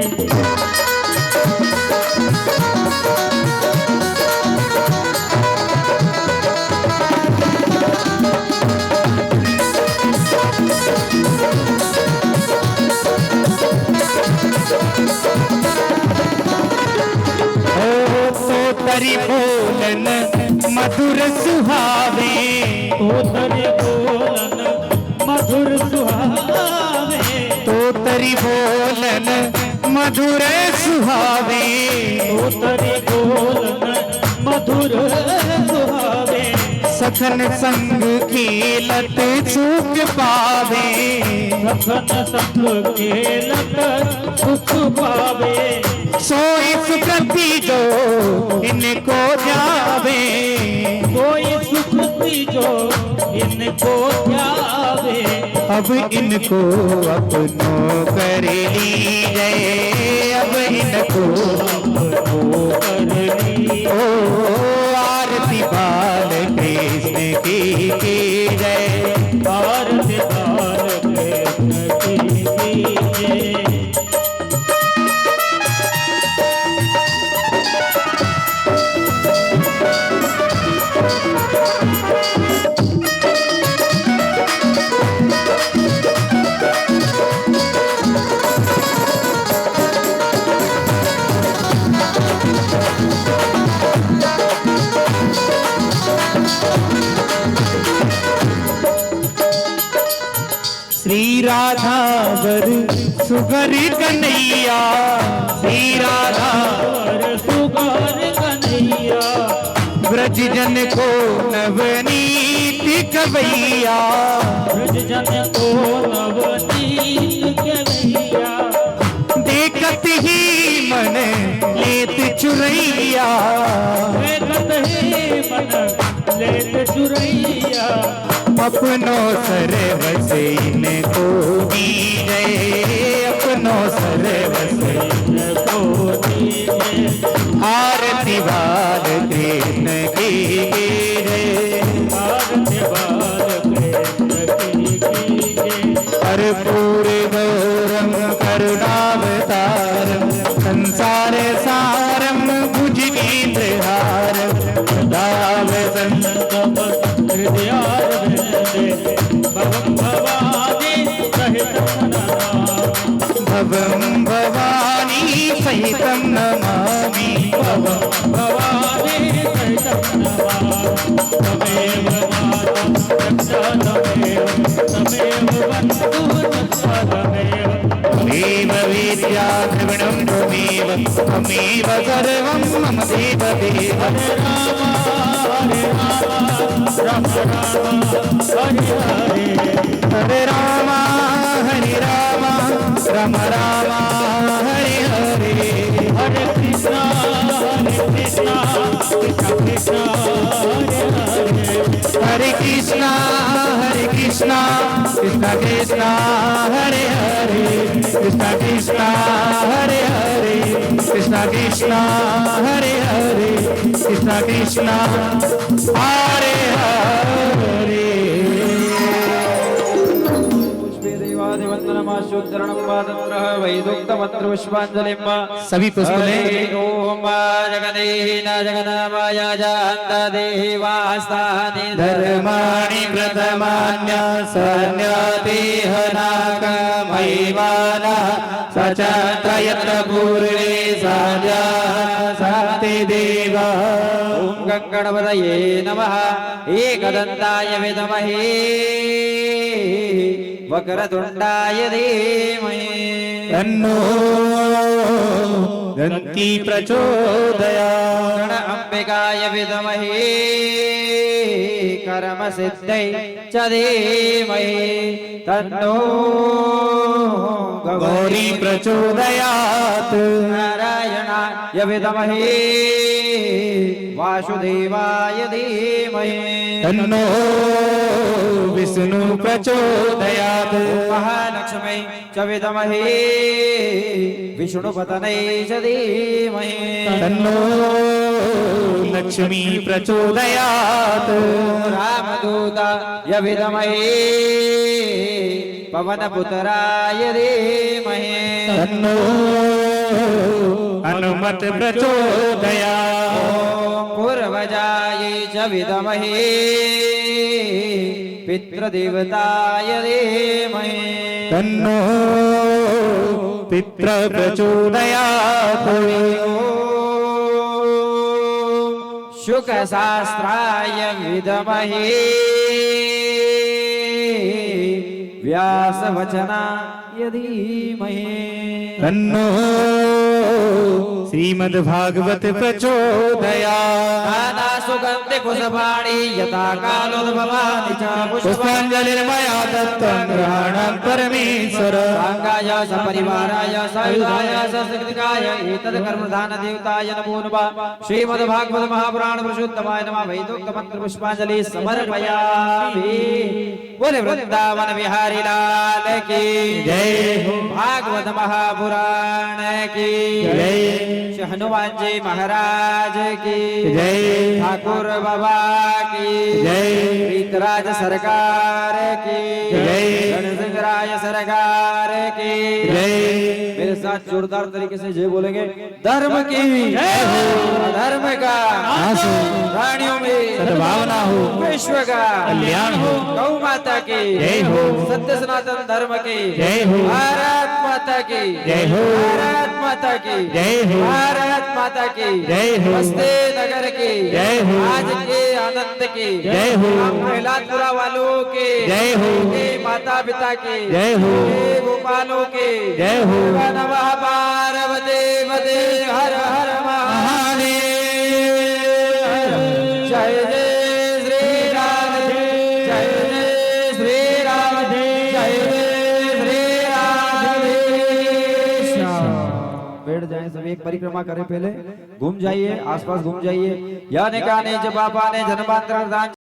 तोतरी बोलन मधुर सुहावे, तोतरी बोलन मधुर सुहावे, तोतरी बोलन मधुर सुहावे, तोतरी बोलन मधुर सुहावे, सखन संग खेलत सुख पावे, सखन संग खेलत सुख पावे, सोई सुकृति जो इनको जावे, कोई सुकृति जो इनको ध्यावे, अब इनको अपनो कर लीजिए, अब इनको अपनो कर ली। ओ आरती बाल कृष्ण की जय, भारत भारत कृष्ण की जय। श्री राधा वर सुगर कन्हैया, श्री राधा और सुगार कन्हैया, ब्रज जन को नवनीति कवैया, ब्रज जन को नवनीत कन्हैया, देखत ही मन लेत चुरैया, देखत ही मन लेत चुरैया, अपनो सर्वस इनको दीजिए, अपनो सर्वस इनको दीजिए, आरती बाल कृष्ण की जय, भारत भारत कृष्ण की जय। कर्पूर गौरम करुणावतारम संसार सारम भुजगेन्द्रहारम सदा वसंतम हृदयारविंदे भवं भवानी सहितं नमामि, भवं भवानी सहितं नमामि, भवं भवानी सहितं नमामि, तमेव मातं रक्षा तमेव, तमेव बन्धु रक्षा तमेव, त्वमेव वेद्या द्रविणं त्वमेव, त्वमेव सर्वं मम देव देव, हरे राम राम राम हरे हरे, हरे राम हरे राम राम राम हरे हरे, हरे कृष्णा कृष्णा कृष्णा हरे कृष्णा हरे कृष्णा कृष्णा कृष्णा हरे हरे, कृष्णा कृष्णा हरे हरे, कृष्णा कृष्णा हरे हरे, कृष्णा कृष्णा हरे हरे। सभी पुष्प लें। ओम जगदीन जगन्माय जानत देवास्तानि धर्माणि प्रथमान्य सन्यदेहनाकमैवाना सचत्रयत्र पूर्वे साजा साते देवा। ओम गणपतये नमः। एकदन्ताय विद्महे वक्रतुण्डाय धीमहि तन्नो दन्ती प्रचोदयात् गण अंबिकाय विद्महे कर्म सिद्धै च धीमहि तन्नो गौरी प्रचोदयात् नारायणाय विद्महे वासुदेवाय धीमहि तन्नो विष्णु प्रचोदयात् महालक्ष्मी च विद्महे विष्णुपतनै च धीमहि तन्नो लक्ष्मी प्रचोदयात् रामदूताय विद्महे पवनपुत्राय धीमहि तन्नो हनुमत प्रचोदयात् पूर्वजाय च विद्महे पितृदेवताय धीमहि तन्नो पित्र प्रचोदयात् शुकशास्त्राय विद्महे व्यासवचनाय धीमहि तन्नो श्रीमद्भागवत प्रचोदयात् नाना सुगन्धि पुष्पाणि यथा कालोद्भवानि च पुष्पाञ्जलिर्मया दत्तं ग्रहाणं परमेश्वर साङ्गाय सपरिवाराय सायुधाय सकृतिकाय एतत् कर्मधान देवताय नमो नमः श्रीमद्भागवत महापुराण पुरुषोत्तमाय नमः वैदोक्त मंत्र पुष्पांजलि समर्पयामि बोले वृंदावन बिहारी लाल की जय हो भागवत महापुराण की जय हनुमान जी महाराज की जय ठाकुर बाबा की जय रीतराज सरकार की जय गणसिंहराय सरकार की जय मेरे साथ जोरदार तरीके से जय बोलेंगे धर्म की जय हो धर्म का नाश हो प्राणियों में सद्भावना हो विश्व का कल्याण हो गौ माता की जय हो सत्य सनातन धर्म की जय हो भारत माता की जय हो भारत माता की जय हो भारत माता की जय हो बस्ते नगर की जय हो आज के आनंद की जय हो प्रहलादपुरा वालों के जय हो माता पिता के जय हो गोपालों के जय हो नमः पार्वती पते हर हर महादेव जय जय श्री राम जय जय श्री राम जय जय श्री राम बैठ जाएं सभी एक परिक्रमा करें पहले घूम जाइए आसपास घूम जाइए यानी काने जब बापा ने जन्मांतर दान